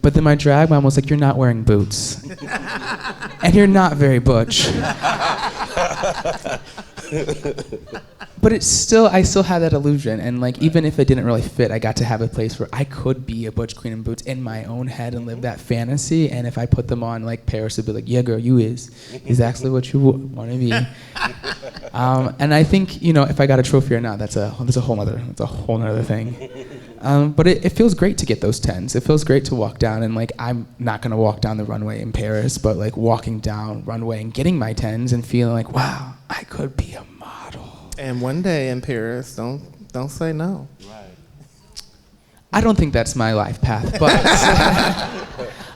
But then my drag mom was like, you're not wearing boots. And you're not very butch. But I still had that illusion, and even if it didn't really fit, I got to have a place where I could be a Butch Queen in boots in my own head and live that fantasy. And if I put them on, Paris would be like, yeah, girl, you is actually what you want to be. And I think if I got a trophy or not, that's a whole other thing. But it feels great to get those 10s. It feels great to walk down and I'm not gonna walk down the runway in Paris, but walking down runway and getting my 10s and feeling wow, I could be a model. And one day in Paris, don't say no. Right. I don't think that's my life path, but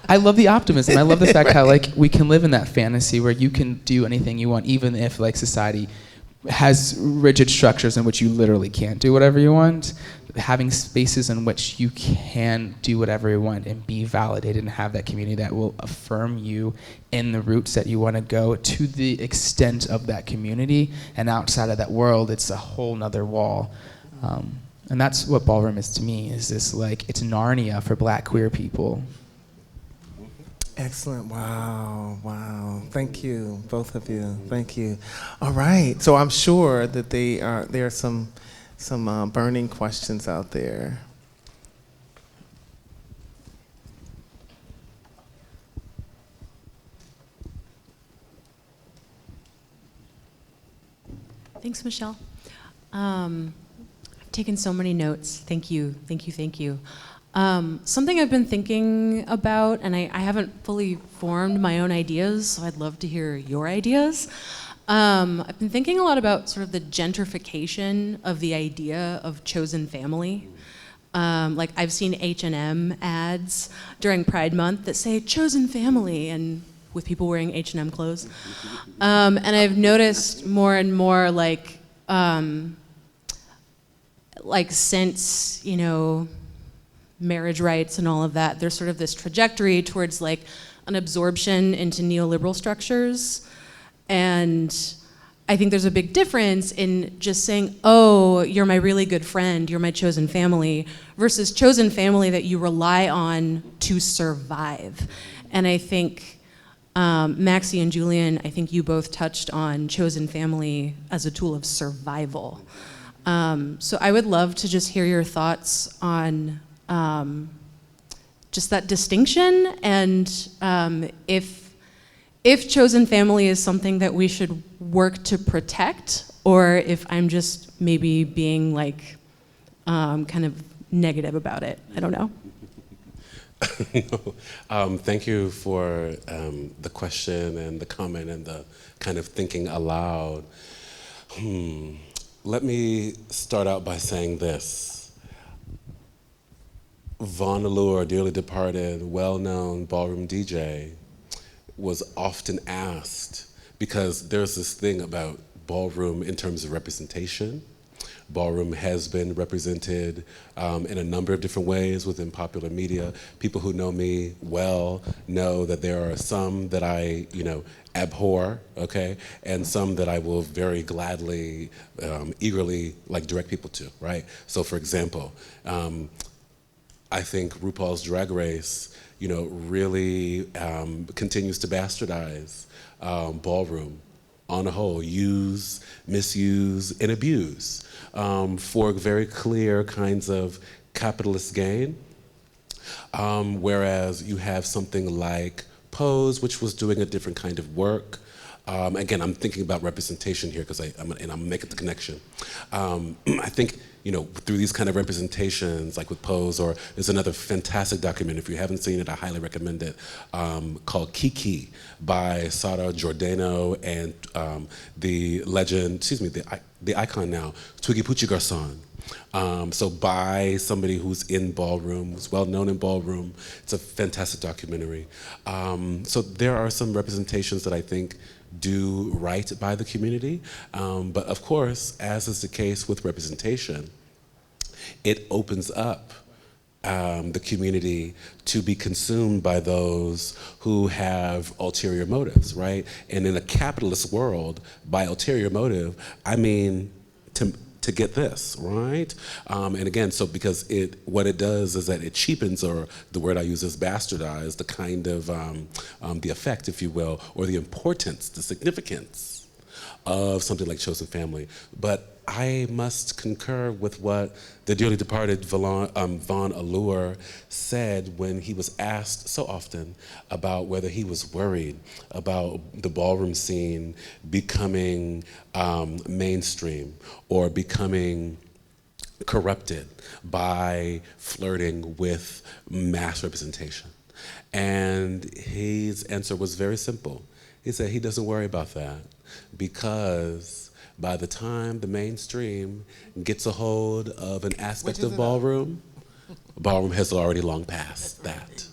I love the optimism. I love the fact how we can live in that fantasy where you can do anything you want, even if society has rigid structures in which you literally can't do whatever you want. Having spaces in which you can do whatever you want and be validated and have that community that will affirm you in the routes that you want to go to the extent of that community, and outside of that world, it's a whole nother wall. And that's what ballroom is to me, is this it's Narnia for Black queer people. Excellent. Wow. Thank you, both of you. Thank you. All right. So I'm sure that there are some burning questions out there. Thanks, Michelle. I've taken so many notes. Thank you. Something I've been thinking about, and I haven't fully formed my own ideas, so I'd love to hear your ideas. I've been thinking a lot about sort of the gentrification of the idea of chosen family. Like I've seen H&M ads during Pride Month that say chosen family, and with people wearing H&M clothes. And I've noticed more and more like since, you know, marriage rights and all of that, there's sort of this trajectory towards like an absorption into neoliberal structures. And I think there's a big difference in just saying, oh, you're my really good friend, you're my chosen family, versus chosen family that you rely on to survive. And I think Maxi and Julian, I think you both touched on chosen family as a tool of survival. So I would love to just hear your thoughts on just that distinction, and if chosen family is something that we should work to protect, or if I'm just maybe being like kind of negative about it. I don't know. Thank you for the question and the comment and the kind of thinking aloud. Let me start out by saying this. Vaughn Allure, dearly departed, well-known ballroom DJ, was often asked, because there's this thing about ballroom in terms of representation. Ballroom has been represented in a number of different ways within popular media. People who know me well know that there are some that I, abhor, okay, and some that I will very gladly, eagerly, direct people to, right? So, for example, I think RuPaul's Drag Race, really continues to bastardize ballroom on a whole, use, misuse, and abuse for very clear kinds of capitalist gain. Whereas you have something like Pose, which was doing a different kind of work. Again, I'm thinking about representation here because I'm making the connection. I think, through these kind of representations, like with Pose, or there's another fantastic documentary, if you haven't seen it, I highly recommend it, called Kiki by Sara Giordano and the legend, the icon now, Twiggy Poochie Garçon. So by somebody who's in ballroom, who's well known in ballroom. It's a fantastic documentary. So there are some representations that I think do right by the community. But of course, as is the case with representation, it opens up the community to be consumed by those who have ulterior motives, right? And in a capitalist world, by ulterior motive, I mean to get this, right? And again, so because what it does is that it cheapens, or the word I use is bastardize, the kind of, the effect, if you will, or the importance, the significance of something like chosen family. But I must concur with what the dearly departed Vaughn Allure said when he was asked so often about whether he was worried about the ballroom scene becoming mainstream or becoming corrupted by flirting with mass representation. And his answer was very simple. He said he doesn't worry about that because by the time the mainstream gets a hold of an aspect of ballroom, ballroom has already long passed that.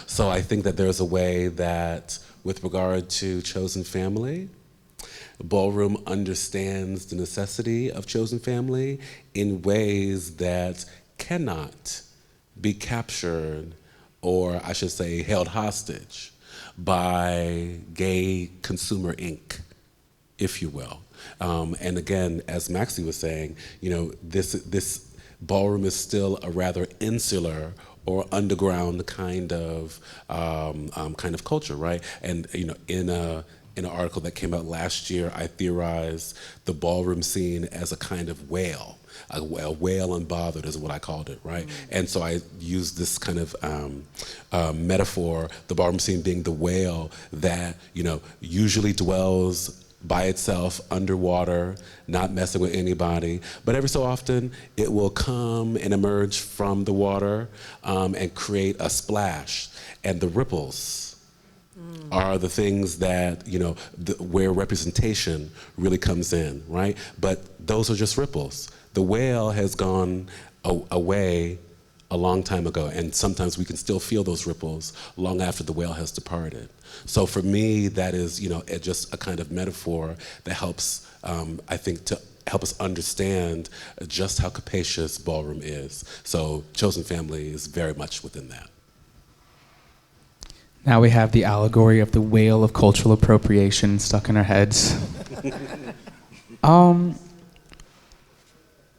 So I think that there's a way that, with regard to chosen family, ballroom understands the necessity of chosen family in ways that cannot be captured, or I should say held hostage, by gay consumer Inc., if you will. And again, as Maxi was saying, this ballroom is still a rather insular or underground kind of culture, right? And in an article that came out last year, I theorized the ballroom scene as a kind of whale. A whale unbothered is what I called it, right? Mm-hmm. And so I used this kind of metaphor, the ballroom scene being the whale that usually dwells by itself, underwater, not messing with anybody. But every so often, it will come and emerge from the water and create a splash. And the ripples are the things that, where representation really comes in, right? But those are just ripples. The whale has gone away a long time ago, and sometimes we can still feel those ripples long after the whale has departed. So for me, that is, just a kind of metaphor that helps, I think, to help us understand just how capacious ballroom is. So Chosen Family is very much within that. Now we have the allegory of the whale of cultural appropriation stuck in our heads.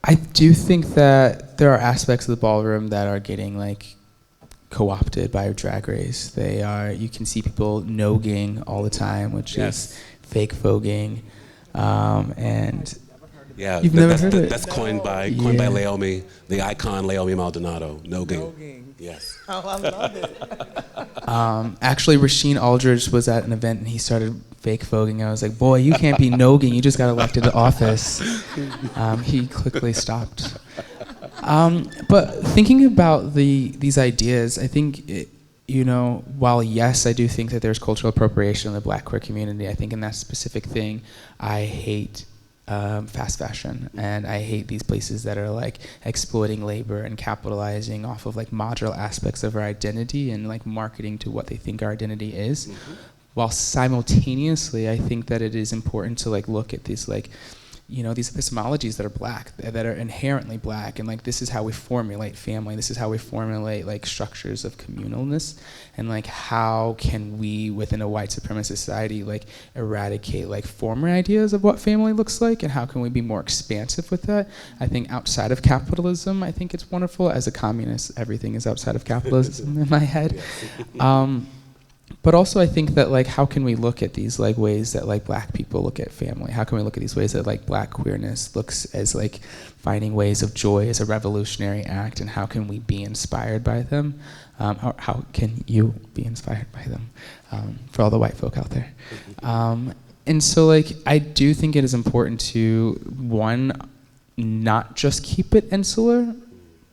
I do think that there are aspects of the ballroom that are getting co-opted by Drag Race. You can see people nogging all the time, which is fake voguing, and yeah, you've never heard it. That's coined by Laomi, the icon Laomi Maldonado. Nogging. Yes. Oh, I love it. Actually, Rasheen Aldridge was at an event and he started fake voguing. I was like, boy, you can't be nogging. You just got elected to office. He quickly stopped. But thinking about these ideas, I think, while yes, I do think that there's cultural appropriation in the Black queer community, I think in that specific thing, I hate fast fashion, and I hate these places that are exploiting labor and capitalizing off of modular aspects of our identity and marketing to what they think our identity is. Mm-hmm. While simultaneously, I think that it is important to look at these these epistemologies that are Black, that are inherently Black, and this is how we formulate family, this is how we formulate structures of communalness, and how can we within a white supremacist society eradicate former ideas of what family looks like, and how can we be more expansive with that? I think outside of capitalism, I think it's wonderful. As a communist, everything is outside of capitalism in my head. But also I think that how can we look at these ways that Black people look at family? How can we look at these ways that Black queerness looks as finding ways of joy as a revolutionary act, and how can we be inspired by them? How can you be inspired by them? For all the white folk out there. And so I do think it is important to, one, not just keep it insular,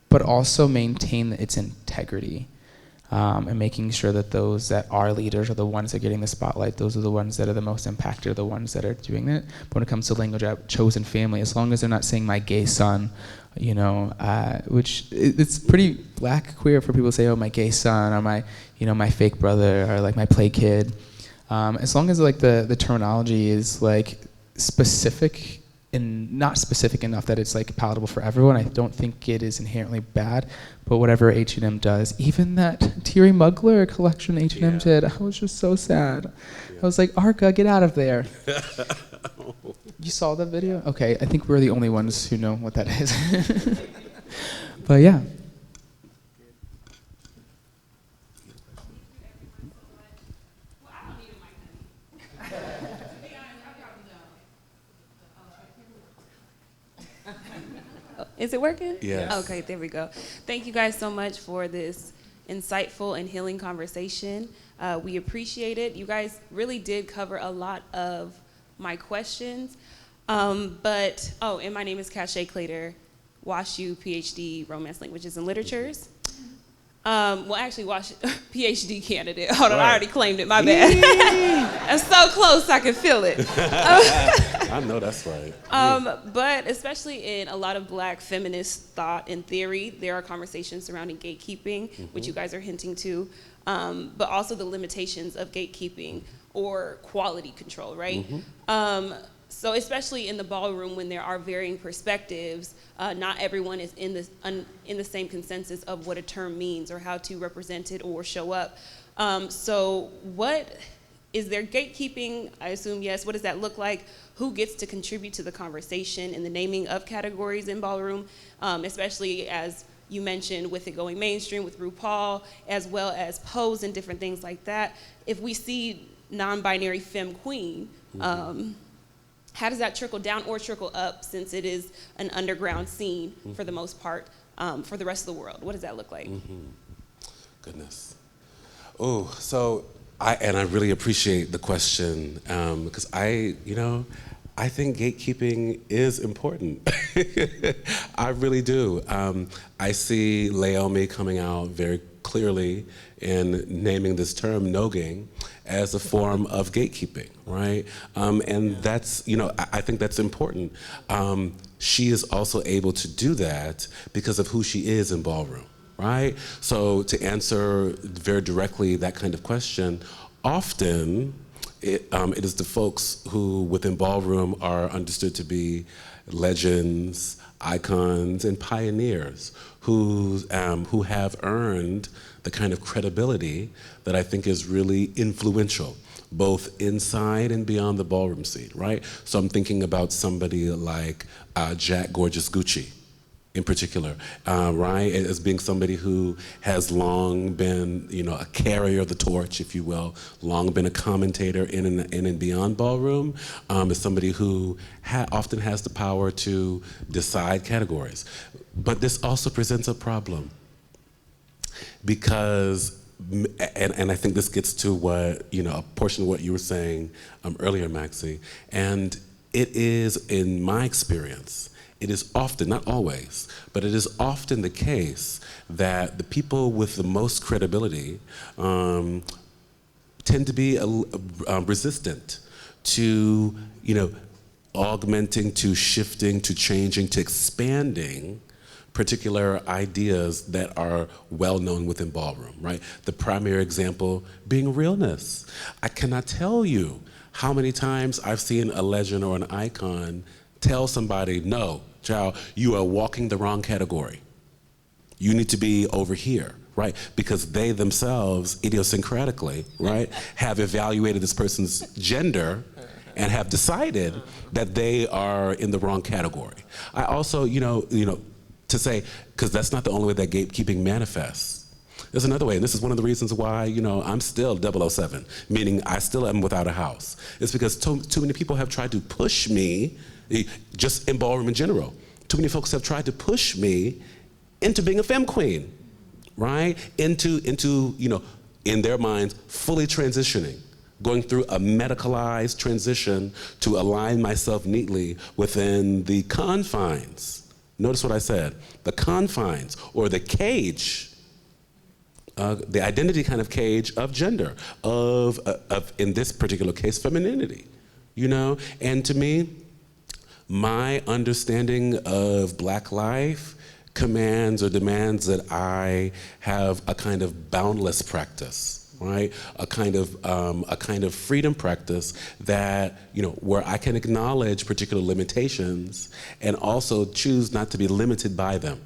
but also maintain its integrity. And making sure that those that are leaders are the ones that are getting the spotlight. Those are the ones that are the most impacted, are the ones that are doing it. But when it comes to language, chosen family, as long as they're not saying my gay son, which it's pretty Black queer for people to say, oh, my gay son, or my, my fake brother, or my play kid. As long as the terminology is specific and not specific enough that it's palatable for everyone, I don't think it is inherently bad. But whatever H&M does, even that Thierry Mugler collection H&M did, I was just so sad. I was like, Arca, get out of there. You saw that video? Okay, I think we're the only ones who know what that is. But yeah. Is it working? Yes. Okay, there we go. Thank you guys so much for this insightful and healing conversation. We appreciate it. You guys really did cover a lot of my questions. And my name is Cache Clater, WashU, PhD, Romance Languages and Literatures. PhD candidate. Hold on, I already claimed it, my bad. I'm so close I can feel it. I know that's right. But especially in a lot of Black feminist thought and theory, there are conversations surrounding gatekeeping, which you guys are hinting to, but also the limitations of gatekeeping or quality control, right? So especially in the ballroom when there are varying perspectives, not everyone is in the same consensus of what a term means or how to represent it or show up. So what is there gatekeeping? I assume yes. What does that look like? Who gets to contribute to the conversation and the naming of categories in ballroom, especially as you mentioned with it going mainstream with RuPaul, as well as Pose and different things like that. If we see non-binary femme queen, how does that trickle down or trickle up, since it is an underground scene for the most part for the rest of the world? What does that look like? Goodness. Oh, so I really appreciate the question because I think gatekeeping is important. I really do. I see Laomi coming out very clearly in naming this term nogging as a form of gatekeeping, right? And that's, I think that's important. She is also able to do that because of who she is in ballroom, right? So to answer very directly that kind of question, often it is the folks who within ballroom are understood to be legends, icons, and pioneers who have earned the kind of credibility that I think is really influential, both inside and beyond the ballroom scene, right? So I'm thinking about somebody like Jack Gorgeous Gucci, in particular, right? As being somebody who has long been, a carrier of the torch, if you will, long been a commentator in and beyond ballroom, as somebody who often has the power to decide categories. But this also presents a problem because, and I think this gets to what, a portion of what you were saying earlier, Maxi, and it is, in my experience, it is often, not always, but it is often the case that the people with the most credibility tend to be resistant to, augmenting, to shifting, to changing, to expanding particular ideas that are well known within ballroom, right? The primary example being realness. I cannot tell you how many times I've seen a legend or an icon tell somebody, no, child, you are walking the wrong category. You need to be over here, right? Because they themselves, idiosyncratically, right, have evaluated this person's gender and have decided that they are in the wrong category. I also, to say, because that's not the only way that gatekeeping manifests. There's another way, and this is one of the reasons why, I'm still 007, meaning I still am without a house. It's because too many people have tried to push me, just in ballroom in general. Too many folks have tried to push me into being a femme queen, right? Into in their minds, fully transitioning, going through a medicalized transition to align myself neatly within the confines. Notice what I said, the confines or the cage, the identity kind of cage of gender, of in this particular case, femininity, And to me, my understanding of Black life commands or demands that I have a kind of boundless practice, right? A kind of freedom practice that, where I can acknowledge particular limitations and also choose not to be limited by them.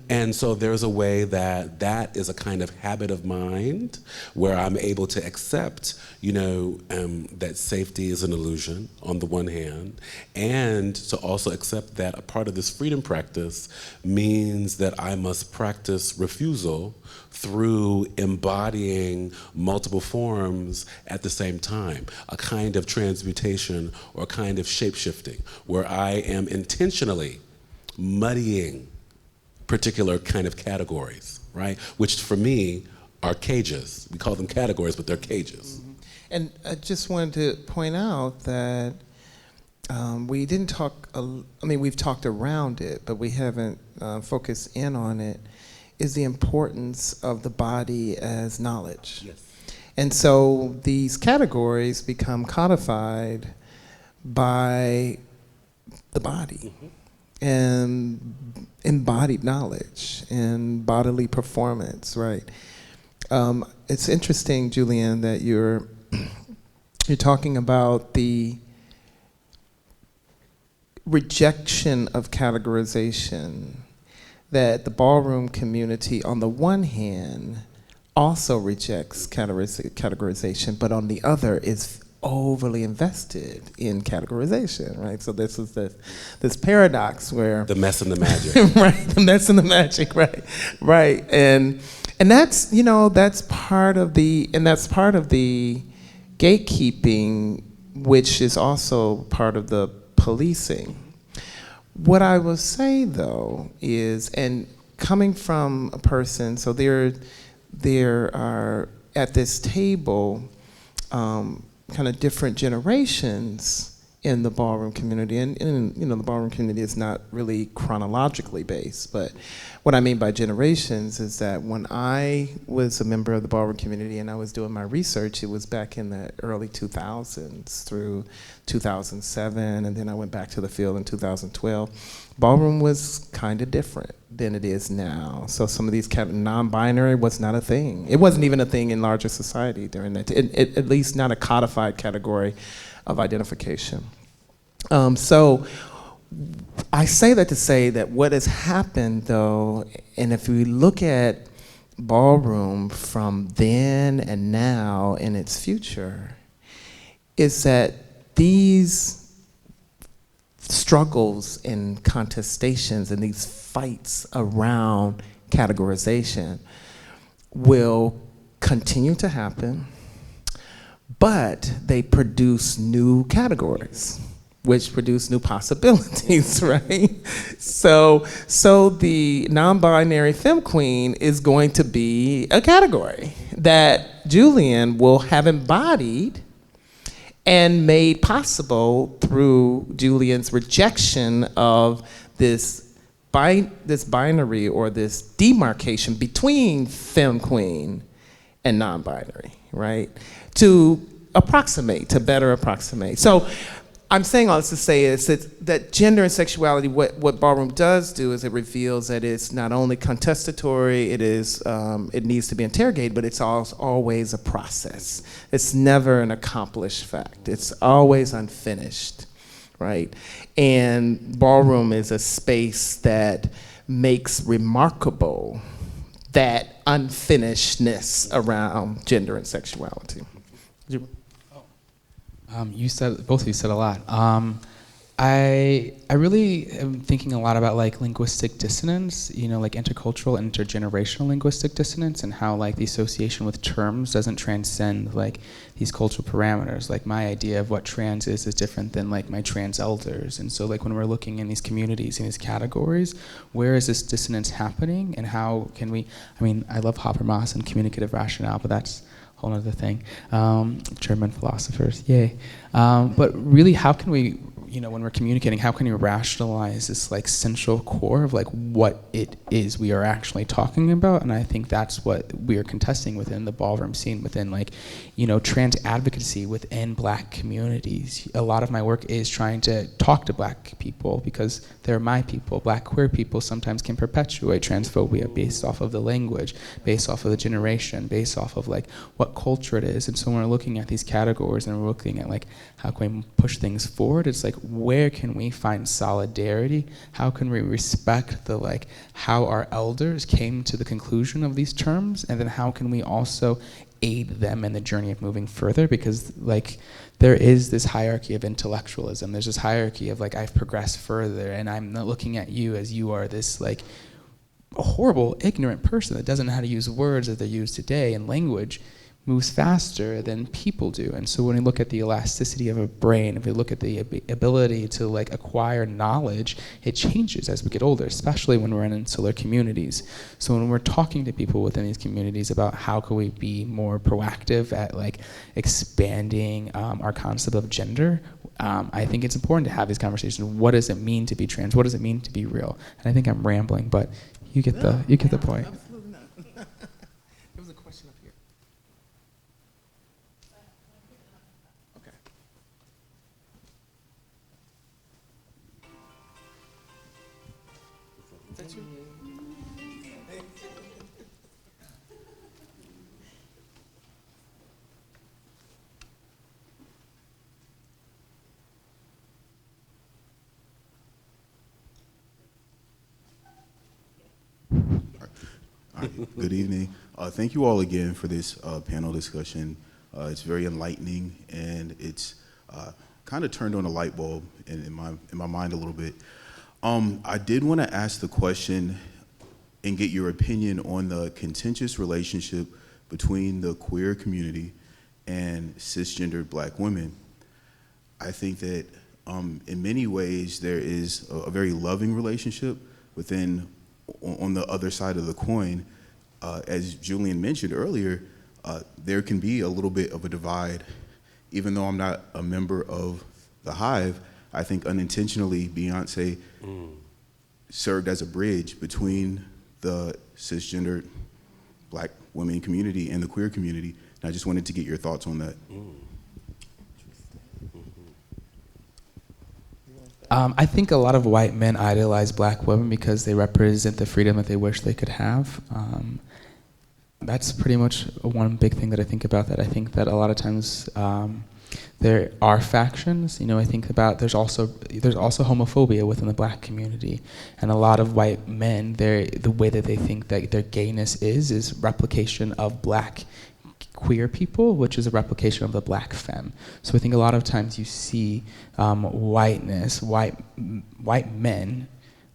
And so there's a way that is a kind of habit of mind where I'm able to accept, that safety is an illusion on the one hand, and to also accept that a part of this freedom practice means that I must practice refusal through embodying multiple forms at the same time, a kind of transmutation or a kind of shape-shifting, where I am intentionally muddying particular kind of categories, right? Which for me are cages. We call them categories, but they're cages. Mm-hmm. And I just wanted to point out that we didn't talk, we've talked around it, but we haven't focused in on it, is the importance of the body as knowledge. Yes. And so these categories become codified by the body. Mm-hmm. And embodied knowledge and bodily performance, right? It's interesting, Julian, that you're talking about the rejection of categorization, that the ballroom community, on the one hand, also rejects categorization, but on the other is overly invested in categorization, right? So this is this paradox where the mess and the magic, right? The mess and the magic, right? And that's that's part of the gatekeeping, which is also part of the policing. What I will say though is, and coming from a person, so there are at this table kind of different generations in the ballroom community, and the ballroom community is not really chronologically based, but what I mean by generations is that when I was a member of the ballroom community and I was doing my research, it was back in the early 2000s through 2007, and then I went back to the field in 2012. Ballroom was kind of different than it is now. So some of these kind of non-binary was not a thing. It wasn't even a thing in larger society during that, at least not a codified category of identification. So I say that to say that what has happened though, and if we look at ballroom from then and now and its future, is that these struggles and contestations and these fights around categorization will continue to happen, but they produce new categories, which produce new possibilities, right? So the non-binary femme queen is going to be a category that Julian will have embodied and made possible through Julian's rejection of this binary or this demarcation between femme queen and non-binary, right? To better approximate. So I'm saying all this to say is that gender and sexuality, what ballroom does do is it reveals that it's not only contestatory, it needs to be interrogated, but it's always a process. It's never an accomplished fact. It's always unfinished, right? And ballroom is a space that makes remarkable that unfinishedness around gender and sexuality. Both of you said a lot. I really am thinking a lot about like linguistic dissonance, like intercultural and intergenerational linguistic dissonance, and how like the association with terms doesn't transcend like these cultural parameters. Like my idea of what trans is different than like my trans elders. And so like when we're looking in these communities, in these categories, where is this dissonance happening, and how can we, I love Habermas and communicative rationale, but that's whole other thing. German philosophers, yay. But really, how can we, when we're communicating, how can you rationalize this like central core of like what it is we are actually talking about? And I think that's what we are contesting within the ballroom scene, within like, trans advocacy within Black communities. A lot of my work is trying to talk to Black people because they're my people. Black queer people sometimes can perpetuate transphobia based off of the language, based off of the generation, based off of like what culture it is. And so when we're looking at these categories and we're looking at like how can we push things forward, it's like where can we find solidarity? How can we respect the like how our elders came to the conclusion of these terms, and then how can we also aid them in the journey of moving further? Because like there is this hierarchy of intellectualism. There's this hierarchy of like I've progressed further, and I'm not looking at you as you are this like a horrible, ignorant person that doesn't know how to use words that they use today, and language moves faster than people do. And so when we look at the elasticity of a brain, if we look at the ability to like acquire knowledge, it changes as we get older, especially when we're in insular communities. So when we're talking to people within these communities about how can we be more proactive at like expanding our concept of gender, I think it's important to have these conversations. What does it mean to be trans? What does it mean to be real? And I think I'm rambling, but you get the point. Absolutely not. There was a question up here. Okay. Is that you? All right. Good evening. Thank you all again for this panel discussion. It's very enlightening, and it's kind of turned on a light bulb in my mind a little bit. I did want to ask the question and get your opinion on the contentious relationship between the queer community and cisgendered Black women. I think that in many ways there is a very loving relationship on the other side of the coin. As Julian mentioned earlier, there can be a little bit of a divide. Even though I'm not a member of the Hive, I think unintentionally Beyonce served as a bridge between the cisgendered Black women community and the queer community. And I just wanted to get your thoughts on that. I think a lot of white men idolize Black women because they represent the freedom that they wish they could have. That's pretty much one big thing that I think about. That I think that a lot of times there are factions. You know, I think about there's also homophobia within the Black community, and a lot of white men, the way that they think that their gayness is replication of Black queer people, which is a replication of the Black femme. So I think a lot of times you see white men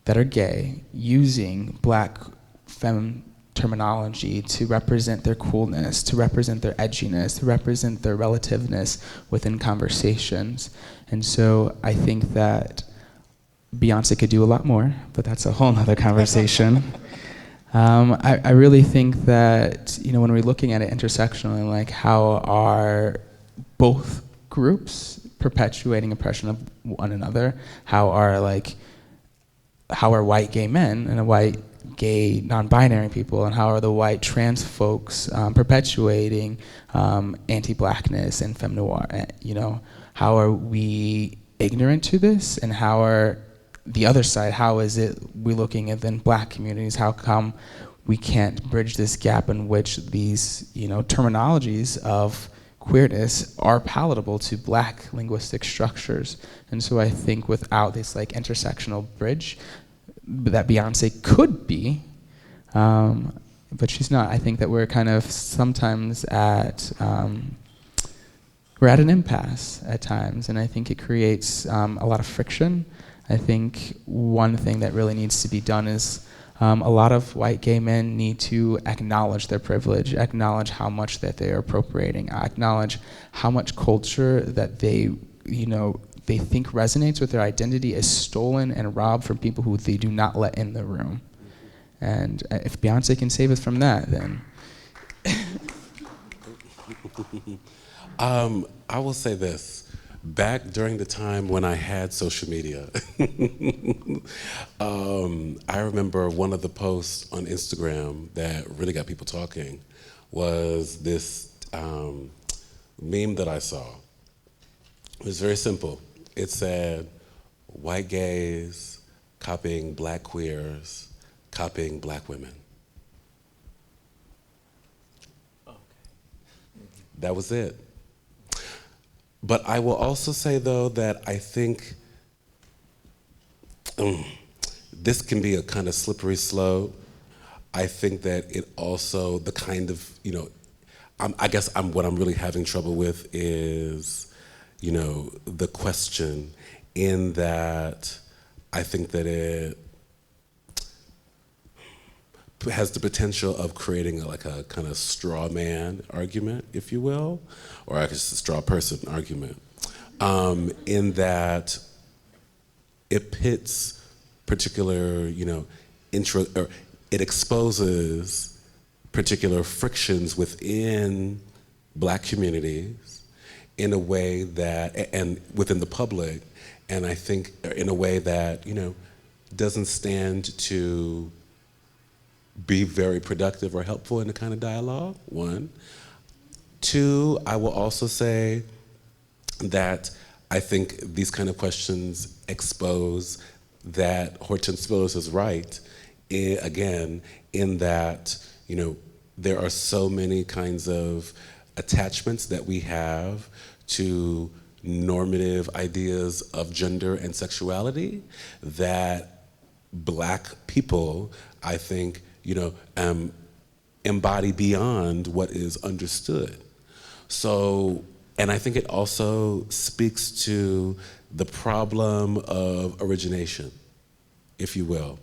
that are gay using Black femme terminology to represent their coolness, to represent their edginess, to represent their relativeness within conversations. And so I think that Beyonce could do a lot more, but that's a whole nother conversation. I really think that, you know, when we're looking at it intersectionally, like how are both groups perpetuating oppression of one another? How are white gay men and white gay non-binary people, and how are the white trans folks perpetuating anti-Blackness and femme noir? You know, how are we ignorant to this, and how are the other side, how is it we looking at then Black communities? How come we can't bridge this gap in which these, you know, terminologies of queerness are palatable to Black linguistic structures? And so I think without this like intersectional bridge that Beyonce could be, but she's not. I think that we're kind of sometimes we're at an impasse at times, and I think it creates a lot of friction. I think one thing that really needs to be done is a lot of white gay men need to acknowledge their privilege, acknowledge how much that they are appropriating, acknowledge how much culture that they think resonates with their identity is stolen and robbed from people who they do not let in the room. And if Beyonce can save us from that, then. I will say this. Back during the time when I had social media, I remember one of the posts on Instagram that really got people talking was this meme that I saw. It was very simple. It said, white gays copying Black queers, copying Black women. Okay. That was it. But I will also say, though, that I think this can be a kind of slippery slope. I think that it also, the kind of, you know, what I'm really having trouble with is, you know, the question, in that I think that it has the potential of creating a kind of straw man argument, if you will, or I guess a straw person argument, in that it pits particular, you know, or it exposes particular frictions within Black communities in a way that, and within the public, and I think in a way that, you know, doesn't stand to be very productive or helpful in the kind of dialogue, one. Two, I will also say that I think these kind of questions expose that Hortense Phillips is right, again, in that, you know, there are so many kinds of attachments that we have to normative ideas of gender and sexuality that Black people, I think, you know, embody beyond what is understood. So, and I think it also speaks to the problem of origination, if you will.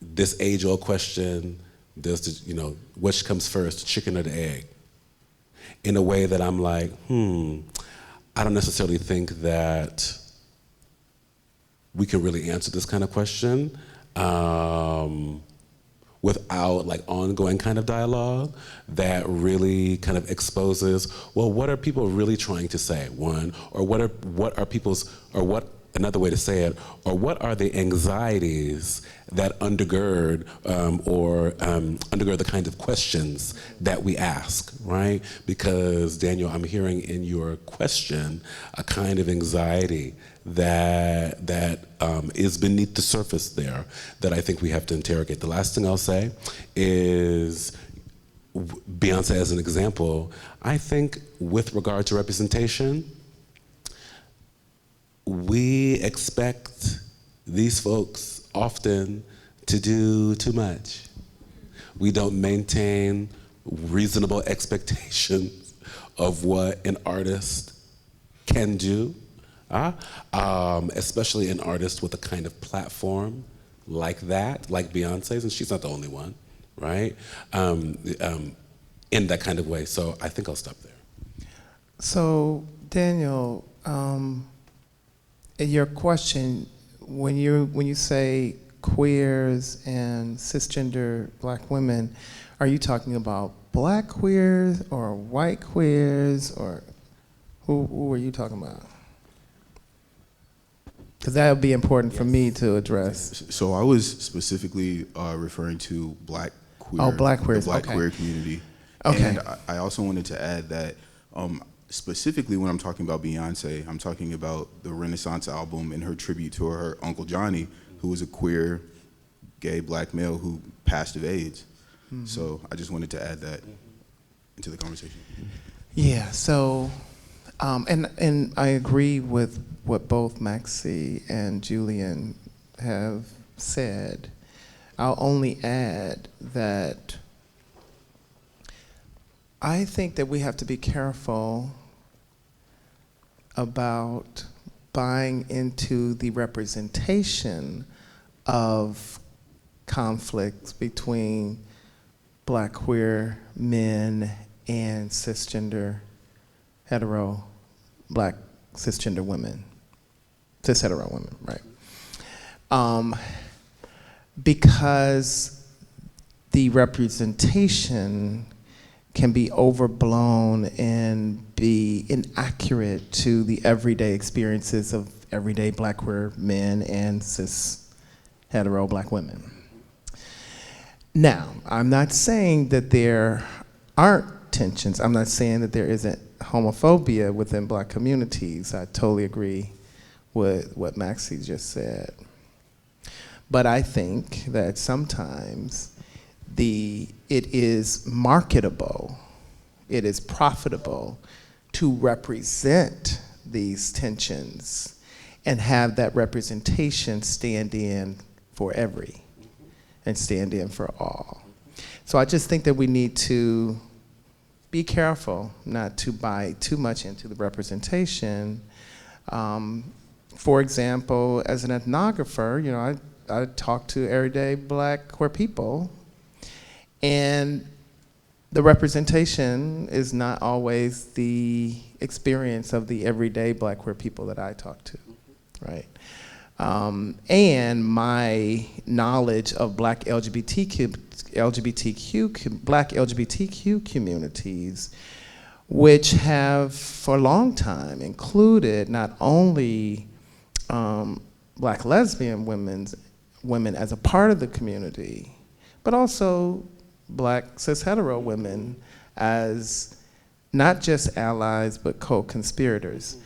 This age-old question, does the, you know, which comes first, the chicken or the egg? In a way that I'm like, I don't necessarily think that we can really answer this kind of question without like ongoing kind of dialogue that really kind of exposes, well, what are people really trying to say? One, or what are people's, or what, another way to say it, or what are the anxieties that undergird undergird the kinds of questions that we ask, right? Because Daniel, I'm hearing in your question a kind of anxiety that is beneath the surface there that I think we have to interrogate. The last thing I'll say is Beyonce as an example. I think with regard to representation, we expect these folks often to do too much. We don't maintain reasonable expectations of what an artist can do, especially an artist with a kind of platform like that, like Beyonce's, and she's not the only one, right? In that kind of way. So I think I'll stop there. So Daniel, your question, when you say queers and cisgender Black women, are you talking about Black queers or white queers, or who are you talking about? Because that would be important for me to address. So I was specifically referring to Black queer. Oh, Black queers, the Black okay. queer community. Okay. And I also wanted to add that specifically when I'm talking about Beyonce, I'm talking about the Renaissance album and her tribute to her Uncle Johnny, who was a queer, gay Black male who passed of AIDS. Mm-hmm. So I just wanted to add that into the conversation. Yeah, so, and I agree with what both Maxi and Julian have said. I'll only add that I think that we have to be careful about buying into the representation of conflicts between Black queer men and cisgender hetero Black cisgender women, cis hetero women, right? Because the representation can be overblown and be inaccurate to the everyday experiences of everyday Black queer men and cis hetero Black women. Now, I'm not saying that there aren't tensions. I'm not saying that there isn't homophobia within Black communities. I totally agree with what Maxi just said. But I think that sometimes it is marketable, it is profitable to represent these tensions and have that representation stand in for every and stand in for all. So I just think that we need to be careful not to buy too much into the representation. For example, as an ethnographer, you know, I talk to everyday Black queer people, and the representation is not always the experience of the everyday Black queer people that I talk to, right? And my knowledge of Black LGBTQ communities, which have for a long time included not only Black lesbian women as a part of the community, but also Black cis hetero women as not just allies, but co-conspirators.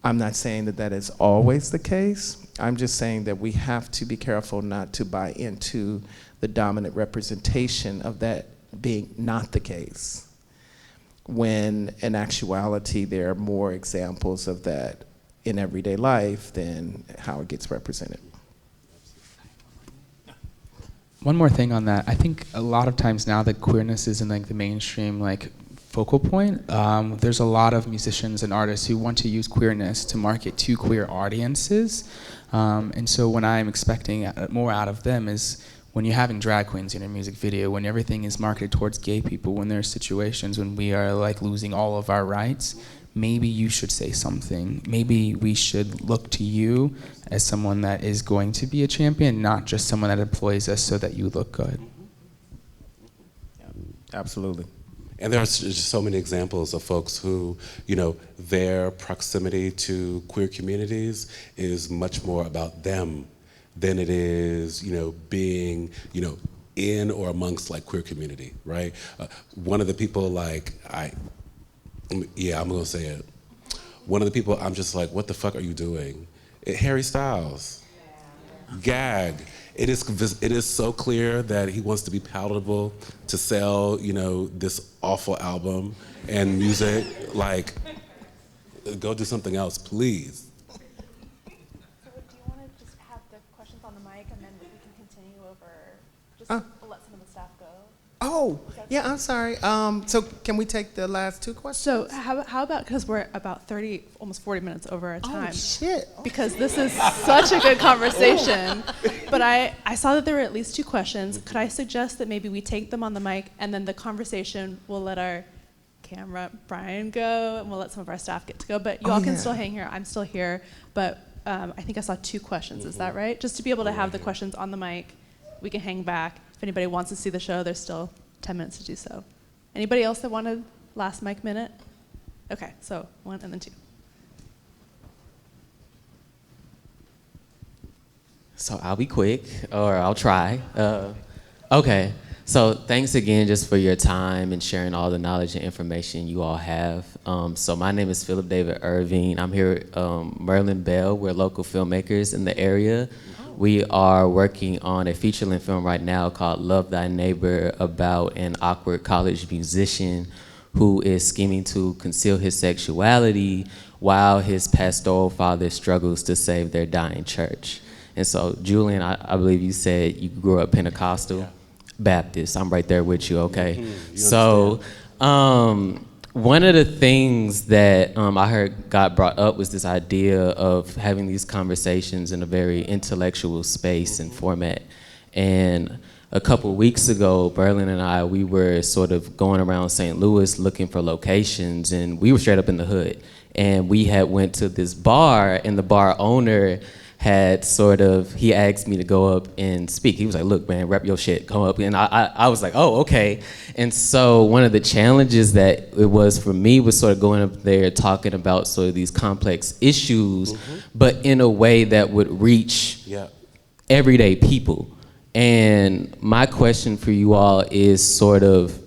I'm not saying that that is always the case. I'm just saying that we have to be careful not to buy into the dominant representation of that being not the case, when in actuality there are more examples of that in everyday life than how it gets represented. One more thing on that. I think a lot of times now that queerness is in like the mainstream like focal point, there's a lot of musicians and artists who want to use queerness to market to queer audiences. And so when I'm expecting more out of them is when you're having drag queens in a music video, when everything is marketed towards gay people, when there are situations when we are like losing all of our rights, maybe you should say something. Maybe we should look to you as someone that is going to be a champion, not just someone that employs us so that you look good. Absolutely. And there are just so many examples of folks who, their proximity to queer communities is much more about them than it is, being, in or amongst like queer community, right? One of the people I'm gonna say it. One of the people I'm just like, what the fuck are you doing? Harry Styles. Gag. It is so clear that he wants to be palatable to sell, this awful album and music. Like, go do something else, please. So do you want to just have the questions on the mic and then we can continue over? Just let some of the staff go. Oh, yeah, I'm sorry. So can we take the last two questions? So how about, because we're about 30, almost 40 minutes over our time. Oh, shit. Because this is such a good conversation. But I saw that there were at least two questions. Could I suggest that maybe we take them on the mic and then the conversation, we'll let our camera, Brian, go, and we'll let some of our staff get to go. But you all can still hang here. I'm still here. But I think I saw two questions. Is that right? Just to be able to have the questions on the mic, we can hang back. If anybody wants to see the show, there's still 10 minutes to do so. Anybody else that wanted last mic minute? Okay, so one and then two. So I'll be quick, or I'll try. Okay, so thanks again just for your time and sharing all the knowledge and information you all have. So my name is Philip David Irving. I'm here at Merlin Bell. We're local filmmakers in the area. We are working on a feature-length film right now called Love Thy Neighbor, about an awkward college musician who is scheming to conceal his sexuality while his pastoral father struggles to save their dying church. And so, Julian, I believe you said you grew up Pentecostal, Baptist. I'm right there with you, okay? So, one of the things that I heard got brought up was this idea of having these conversations in a very intellectual space and format. And a couple weeks ago, Berlin and we were sort of going around St. Louis looking for locations, and we were straight up in the hood. And we had went to this bar, and the bar owner had he asked me to go up and speak. He was like, look, man, rep your shit, come up. And I was like, oh, okay. And so one of the challenges that it was for me was sort of going up there talking about sort of these complex issues, but in a way that would reach everyday people. And my question for you all is sort of,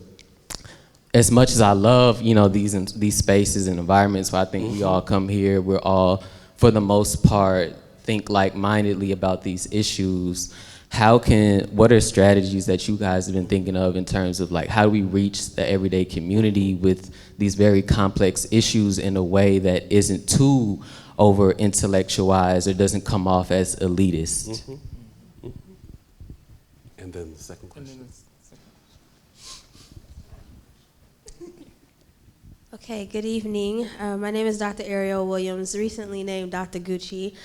as much as I love, these spaces and environments where I think we all come here, we're all, for the most part, think like-mindedly about these issues. What are strategies that you guys have been thinking of in terms of like, how do we reach the everyday community with these very complex issues in a way that isn't too over-intellectualized or doesn't come off as elitist? And then the second question. Okay, good evening. My name is Dr. Ariel Williams, recently named Dr. Gucci.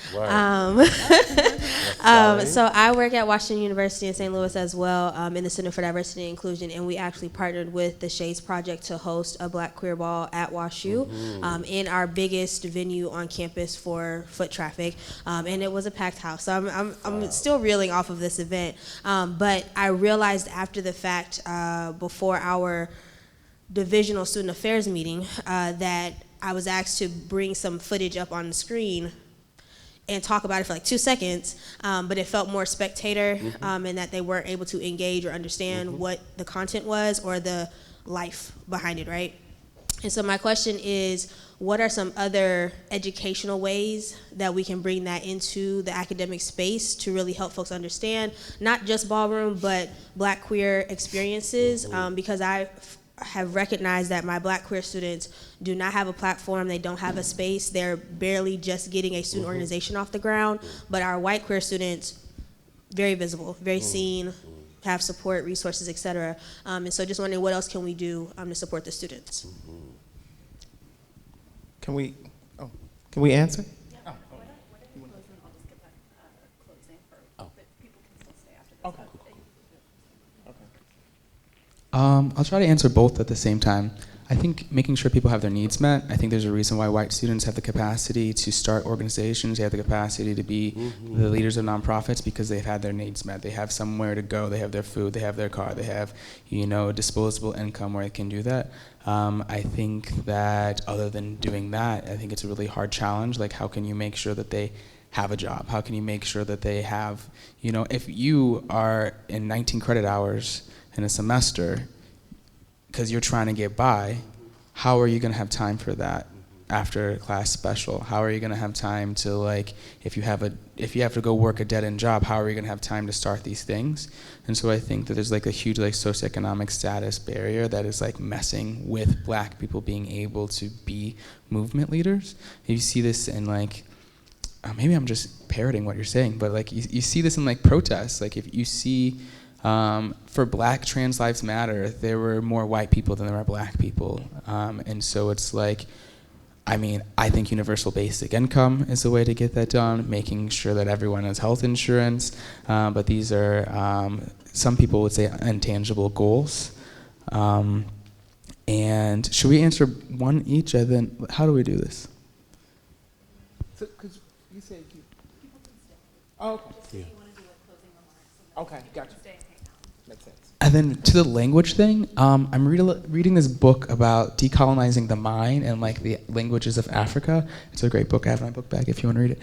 So I work at Washington University in St. Louis as well, in the Center for Diversity and Inclusion, and we actually partnered with the Shades Project to host a Black Queer Ball at WashU in our biggest venue on campus for foot traffic, and it was a packed house. So I'm still reeling off of this event, but I realized after the fact, before our divisional student affairs meeting, that I was asked to bring some footage up on the screen and talk about it for like 2 seconds, but it felt more spectator, and that they weren't able to engage or understand what the content was or the life behind it, right? And so my question is, what are some other educational ways that we can bring that into the academic space to really help folks understand, not just ballroom, but Black queer experiences? Because I have recognized that my Black queer students do not have a platform, they don't have a space, they're barely just getting a student organization off the ground, but our white queer students, very visible, very seen, have support, resources, et cetera. And so just wondering what else can we do to support the students? Can we answer? I'll try to answer both at the same time. I think making sure people have their needs met. I think there's a reason why white students have the capacity to start organizations. They have the capacity to be the leaders of nonprofits because they've had their needs met. They have somewhere to go. They have their food. They have their car. They have, disposable income where they can do that. I think that other than doing that, I think it's a really hard challenge. Like, how can you make sure that they have a job? How can you make sure that they have, if you are in 19 credit hours in a semester, because you're trying to get by, how are you going to have time for that after class special? How are you going to have time to, if you have to go work a dead-end job, how are you going to have time to start these things? And so I think that there's a huge socioeconomic status barrier that is messing with Black people being able to be movement leaders. You see this in maybe I'm just parroting what you're saying, but you see this in protests. If you see for Black Trans Lives Matter, there were more white people than there are Black people. And so it's I think universal basic income is a way to get that done, making sure that everyone has health insurance. But these are, some people would say, intangible goals. And should we answer one each? And then, how do we do this? So, because you said you. Oh, okay. Yeah. Okay, gotcha. Makes sense. And then to the language thing, I'm reading this book about decolonizing the mind and the languages of Africa. It's a great book. I have my book bag if you want to read it.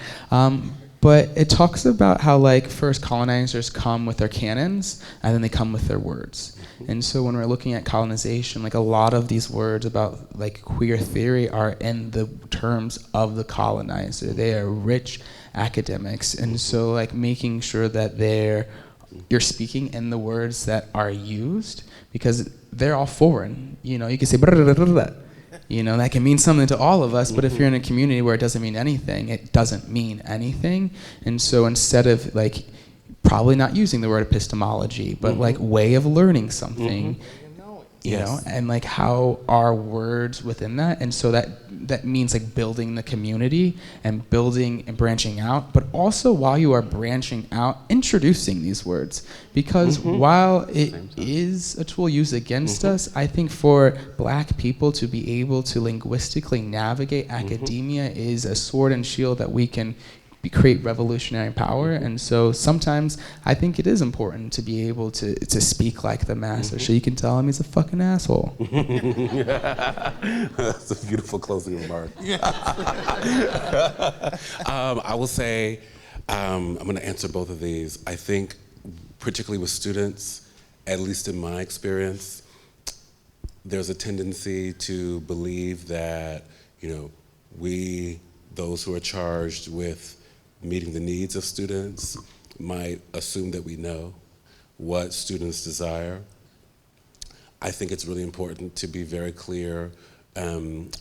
But it talks about how first colonizers come with their cannons and then they come with their words. And so when we're looking at colonization, a lot of these words about queer theory are in the terms of the colonizer. They are rich academics. And so making sure that you're speaking in the words that are used, because they're all foreign. You can say blah, blah, blah, blah. That can mean something to all of us, but if you're in a community where it doesn't mean anything, it doesn't mean anything. And so instead of probably not using the word epistemology, but way of learning something, you know, and how are words within that. And so that means building the community and building and branching out, but also while you are branching out, introducing these words. Because while it is a tool used against us, I think for Black people to be able to linguistically navigate academia is a sword and shield that we can create revolutionary power. And so sometimes I think it is important to be able to speak like the master, so you can tell him he's a fucking asshole. That's a beautiful closing remark. I will say, I'm going to answer both of these. I think particularly with students, at least in my experience, there's a tendency to believe that, we, those who are charged with meeting the needs of students, might assume that we know what students desire. I think it's really important to be very clear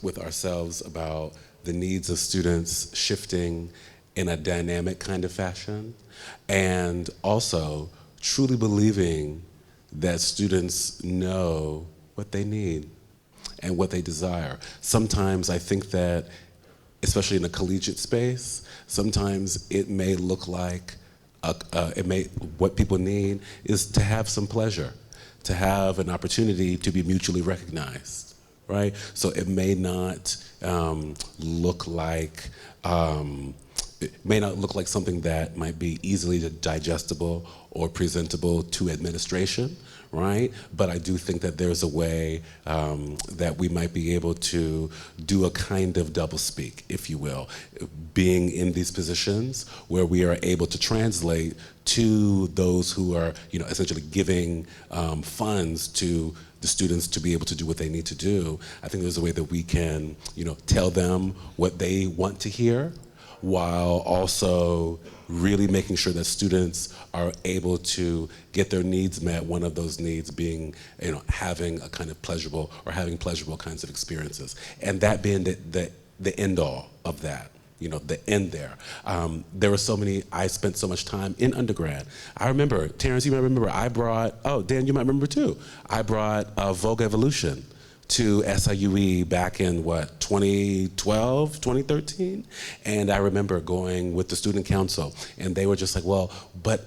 with ourselves about the needs of students shifting in a dynamic kind of fashion, and also truly believing that students know what they need and what they desire. Sometimes I think that, especially in a collegiate space, sometimes it may look like, what people need is to have some pleasure, to have an opportunity to be mutually recognized, right? So it may not look like, something that might be easily digestible or presentable to administration, right? But I do think that there's a way that we might be able to do a kind of doublespeak, if you will, being in these positions where we are able to translate to those who are, essentially giving funds to the students to be able to do what they need to do. I think there's a way that we can, tell them what they want to hear, while also really making sure that students are able to get their needs met, one of those needs being, having a kind of pleasurable or having pleasurable kinds of experiences. And that being the end all of that, the end there. There were so many, I spent so much time in undergrad. I remember, Terrence, you might remember, Dan, you might remember too, I brought Vogue Evolution to SIUE back in 2012, 2013? And I remember going with the student council, and they were just but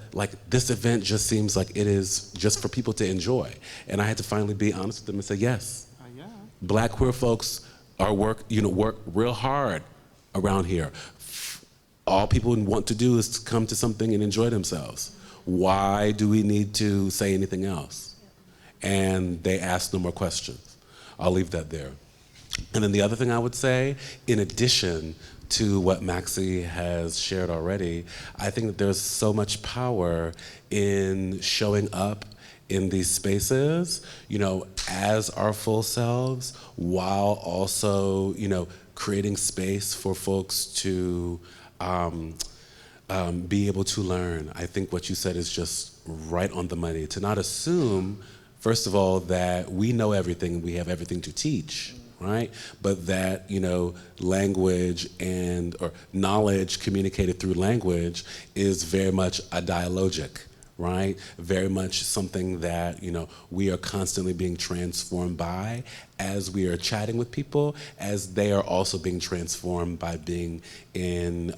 this event just seems like it is just for people to enjoy. And I had to finally be honest with them and say, yes, Black queer folks work real hard around here. All people want to do is to come to something and enjoy themselves. Why do we need to say anything else? And they ask no more questions. I'll leave that there. And then the other thing I would say, in addition to what Maxi has shared already, I think that there's so much power in showing up in these spaces, as our full selves, while also, creating space for folks to be able to learn. I think what you said is just right on the money. To not assume, first of all, that we know everything, we have everything to teach, right? But that, language or knowledge communicated through language is very much a dialogic, right? Very much something that, we are constantly being transformed by as we are chatting with people, as they are also being transformed by being in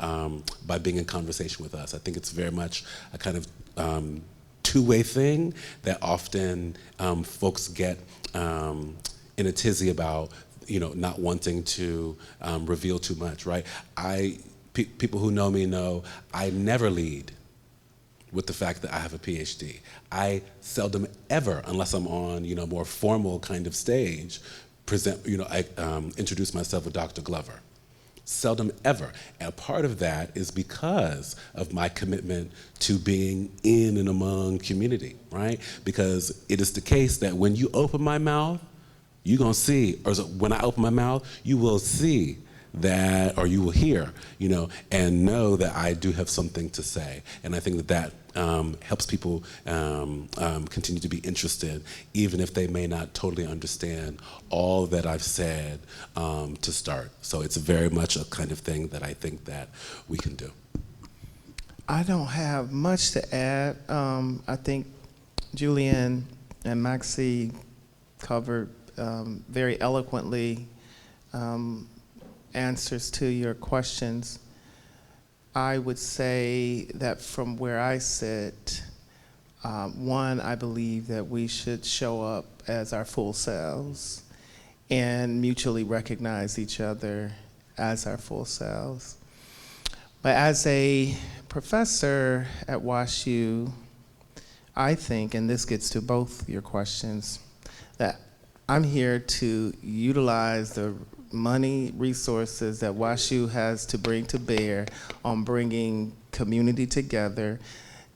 conversation with us. I think it's very much a kind of two-way thing that often folks get in a tizzy about, not wanting to reveal too much, right? People who know me know I never lead with the fact that I have a PhD. I seldom ever, unless I'm on, more formal kind of stage, I introduce myself with Dr. Glover. Seldom ever. And part of that is because of my commitment to being in and among community, right? Because it is the case that when you open my mouth, you're gonna see, or when I open my mouth, you will see that, or you will hear, and know that I do have something to say. And I think that helps people continue to be interested, even if they may not totally understand all that I've said to start. So it's very much a kind of thing that I think that we can do. I don't have much to add. I think Julian and Maxi covered very eloquently answers to your questions. I would say that from where I sit, one, I believe that we should show up as our full selves and mutually recognize each other as our full selves. But as a professor at WashU, I think, and this gets to both your questions, that I'm here to utilize the money, resources that WashU has to bring to bear on bringing community together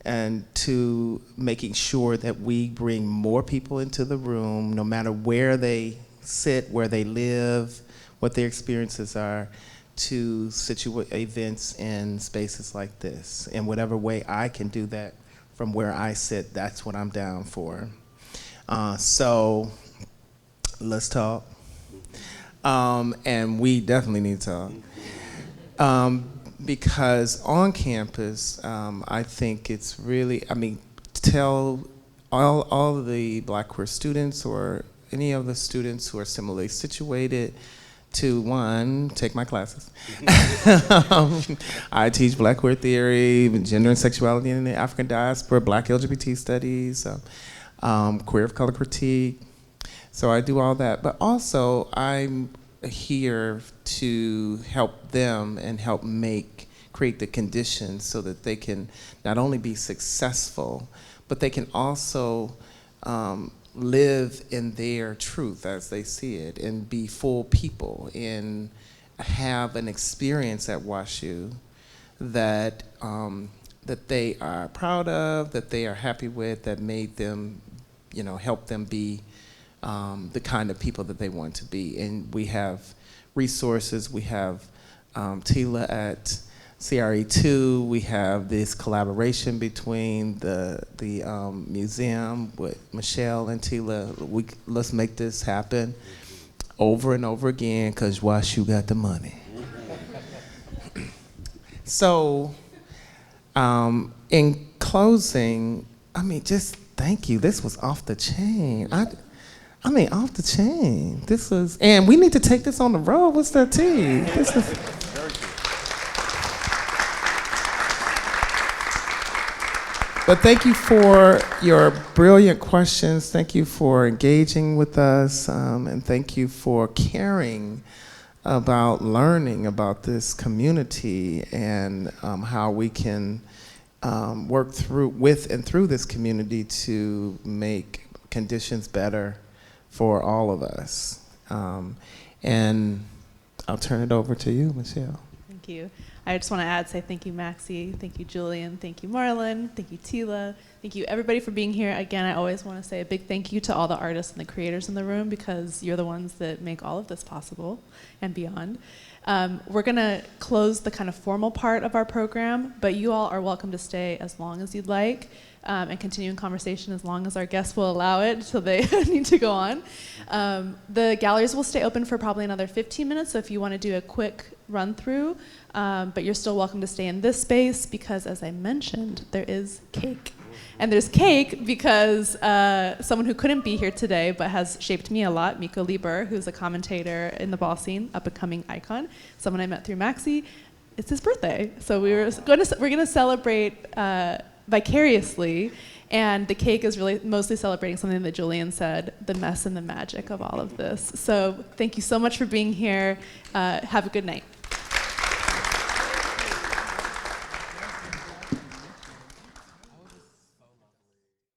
and to making sure that we bring more people into the room, no matter where they sit, where they live, what their experiences are, to situate events in spaces like this. In whatever way I can do that from where I sit, that's what I'm down for. So let's talk. And we definitely need to talk. Because on campus, I think it's really, tell all of the Black queer students or any of the students who are similarly situated to, one, take my classes. I teach Black queer theory, gender and sexuality in the African diaspora, Black LGBT studies, queer of color critique. So I do all that, but also I'm here to help them and help create the conditions so that they can not only be successful, but they can also live in their truth as they see it and be full people and have an experience at WashU that that they are proud of, that they are happy with, that made them, help them be the kind of people that they want to be. And we have resources. We have Tila at CRE2. We have this collaboration between the museum with Michelle and Tila. Let's make this happen over and over again, because WashU got the money. So in closing, just thank you. This was off the chain. Off the chain. This was, and we need to take this on the road. What's that tea? This is. But thank you for your brilliant questions. Thank you for engaging with us, and thank you for caring about learning about this community and how we can work with and through this community to make conditions better for all of us. And I'll turn it over to you, Michelle. Thank you. I just want to say thank you, Maxi. Thank you, Julian. Thank you, Marlon. Thank you, Tila. Thank you, everybody, for being here. Again, I always want to say a big thank you to all the artists and the creators in the room, because you're the ones that make all of this possible and beyond. We're going to close the kind of formal part of our program, but you all are welcome to stay as long as you'd like, and continue in conversation as long as our guests will allow it, so they need to go on. The galleries will stay open for probably another 15 minutes, so if you want to do a quick run through, but you're still welcome to stay in this space, because as I mentioned, there is cake. And there's cake because someone who couldn't be here today but has shaped me a lot, Miko Lieber, who's a commentator in the ball scene, up-and-coming icon, someone I met through Maxi. It's his birthday, so we're going to celebrate vicariously, and the cake is really mostly celebrating something that Julian said, the mess and the magic of all of this. So thank you so much for being here. Have a good night.